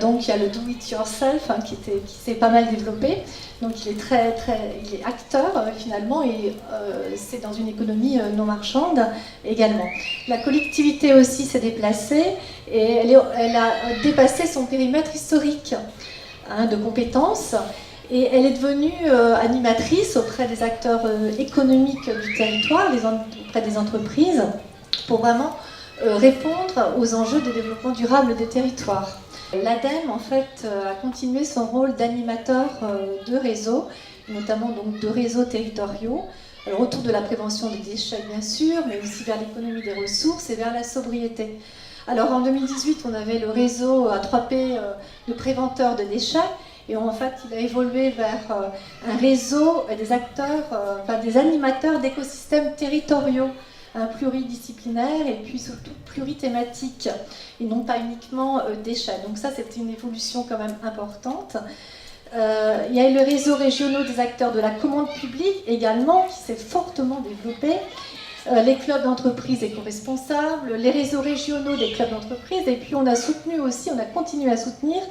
Donc il y a le do-it-yourself qui s'est pas mal développé, donc il est acteur finalement, et c'est dans une économie non marchande également. La collectivité aussi s'est déplacée et elle a dépassé son périmètre historique de compétences, et elle est devenue animatrice auprès des acteurs économiques du territoire, auprès des entreprises, pour vraiment répondre aux enjeux de développement durable des territoires. L'ADEME, en fait, a continué son rôle d'animateur de réseaux, notamment donc de réseaux territoriaux, autour de la prévention des déchets, bien sûr, mais aussi vers l'économie des ressources et vers la sobriété. Alors, en 2018, on avait le réseau A3P de préventeurs de déchets, et en fait, il a évolué vers un réseau des acteurs, des animateurs d'écosystèmes territoriaux, pluridisciplinaires et puis surtout plurithématiques, et non pas uniquement déchets. Donc ça, c'était une évolution quand même importante. Il y a eu le réseau régional des acteurs de la commande publique également, qui s'est fortement développé. Les clubs d'entreprise éco-responsables, les réseaux régionaux des clubs d'entreprise, et puis on a continué à soutenir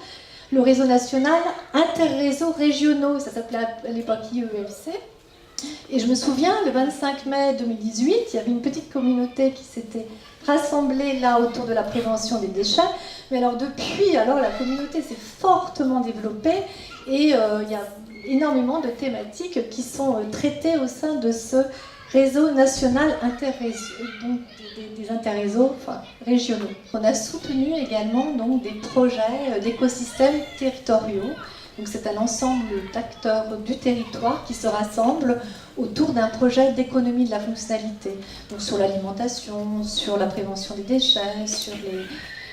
le réseau national interréseaux régionaux, ça s'appelait à l'époque IEFC. Et je me souviens, le 25 mai 2018, il y avait une petite communauté qui s'était rassemblée là autour de la prévention des déchets. Mais alors depuis, la communauté s'est fortement développée, et il y a énormément de thématiques qui sont traitées au sein de ce réseau national donc des interréseaux régionaux. On a soutenu également donc, des projets d'écosystèmes territoriaux. Donc c'est un ensemble d'acteurs du territoire qui se rassemblent autour d'un projet d'économie de la fonctionnalité. Donc sur l'alimentation, sur la prévention des déchets, sur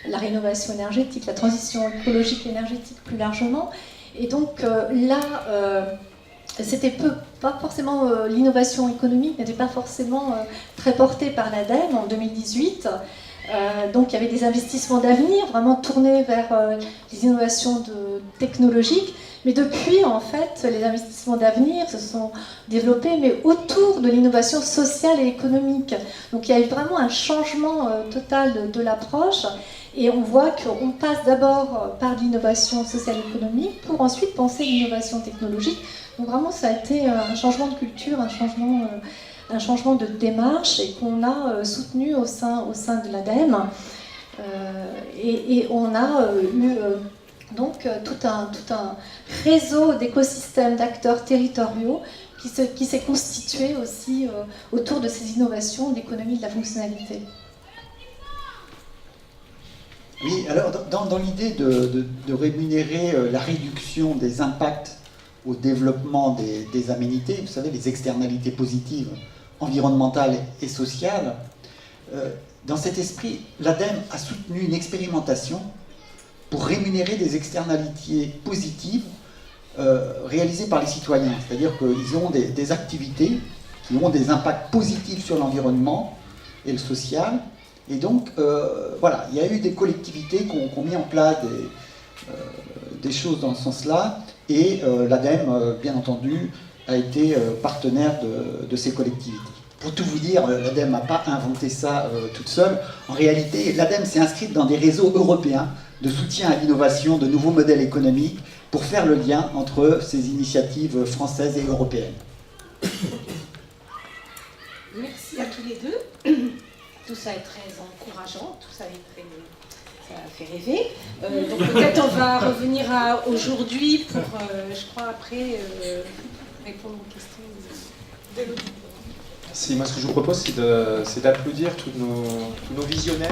la rénovation énergétique, la transition écologique et énergétique plus largement. Et donc c'était pas forcément l'innovation économique n'était pas forcément très portée par l'ADEME en 2018. Donc il y avait des investissements d'avenir vraiment tournés vers les innovations technologiques. Mais depuis, en fait, les investissements d'avenir se sont développés, mais autour de l'innovation sociale et économique. Donc il y a eu vraiment un changement total de l'approche. Et on voit qu'on passe d'abord par l'innovation sociale et économique pour ensuite penser l'innovation technologique. Donc vraiment, ça a été un changement de culture, un changement de démarche et qu'on a soutenu au sein de l'ADEME. Et on a eu donc tout un réseau d'écosystèmes d'acteurs territoriaux qui s'est constitué aussi autour de ces innovations d'économie de la fonctionnalité.
Oui, alors dans l'idée de rémunérer la réduction des impacts au développement des aménités, vous savez, les externalités positives environnementales et sociales, dans cet esprit, l'ADEME a soutenu une expérimentation pour rémunérer des externalités positives réalisées par les citoyens. C'est-à-dire qu'ils ont des activités qui ont des impacts positifs sur l'environnement et le social. Et donc, voilà, il y a eu des collectivités qui ont mis en place des choses dans ce sens-là. Et l'ADEME, bien entendu, a été partenaire de ces collectivités. Pour tout vous dire, l'ADEME n'a pas inventé ça toute seule. En réalité, l'ADEME s'est inscrite dans des réseaux européens de soutien à l'innovation, de nouveaux modèles économiques, pour faire le lien entre ces initiatives françaises et européennes.
Merci à tous les deux. Tout ça est très encourageant, tout ça fait rêver. Donc peut-être on va revenir à aujourd'hui pour, je crois, après répondre aux questions de l'auditoire.
Moi, ce que je vous propose, c'est d'applaudir tous nos visionnaires.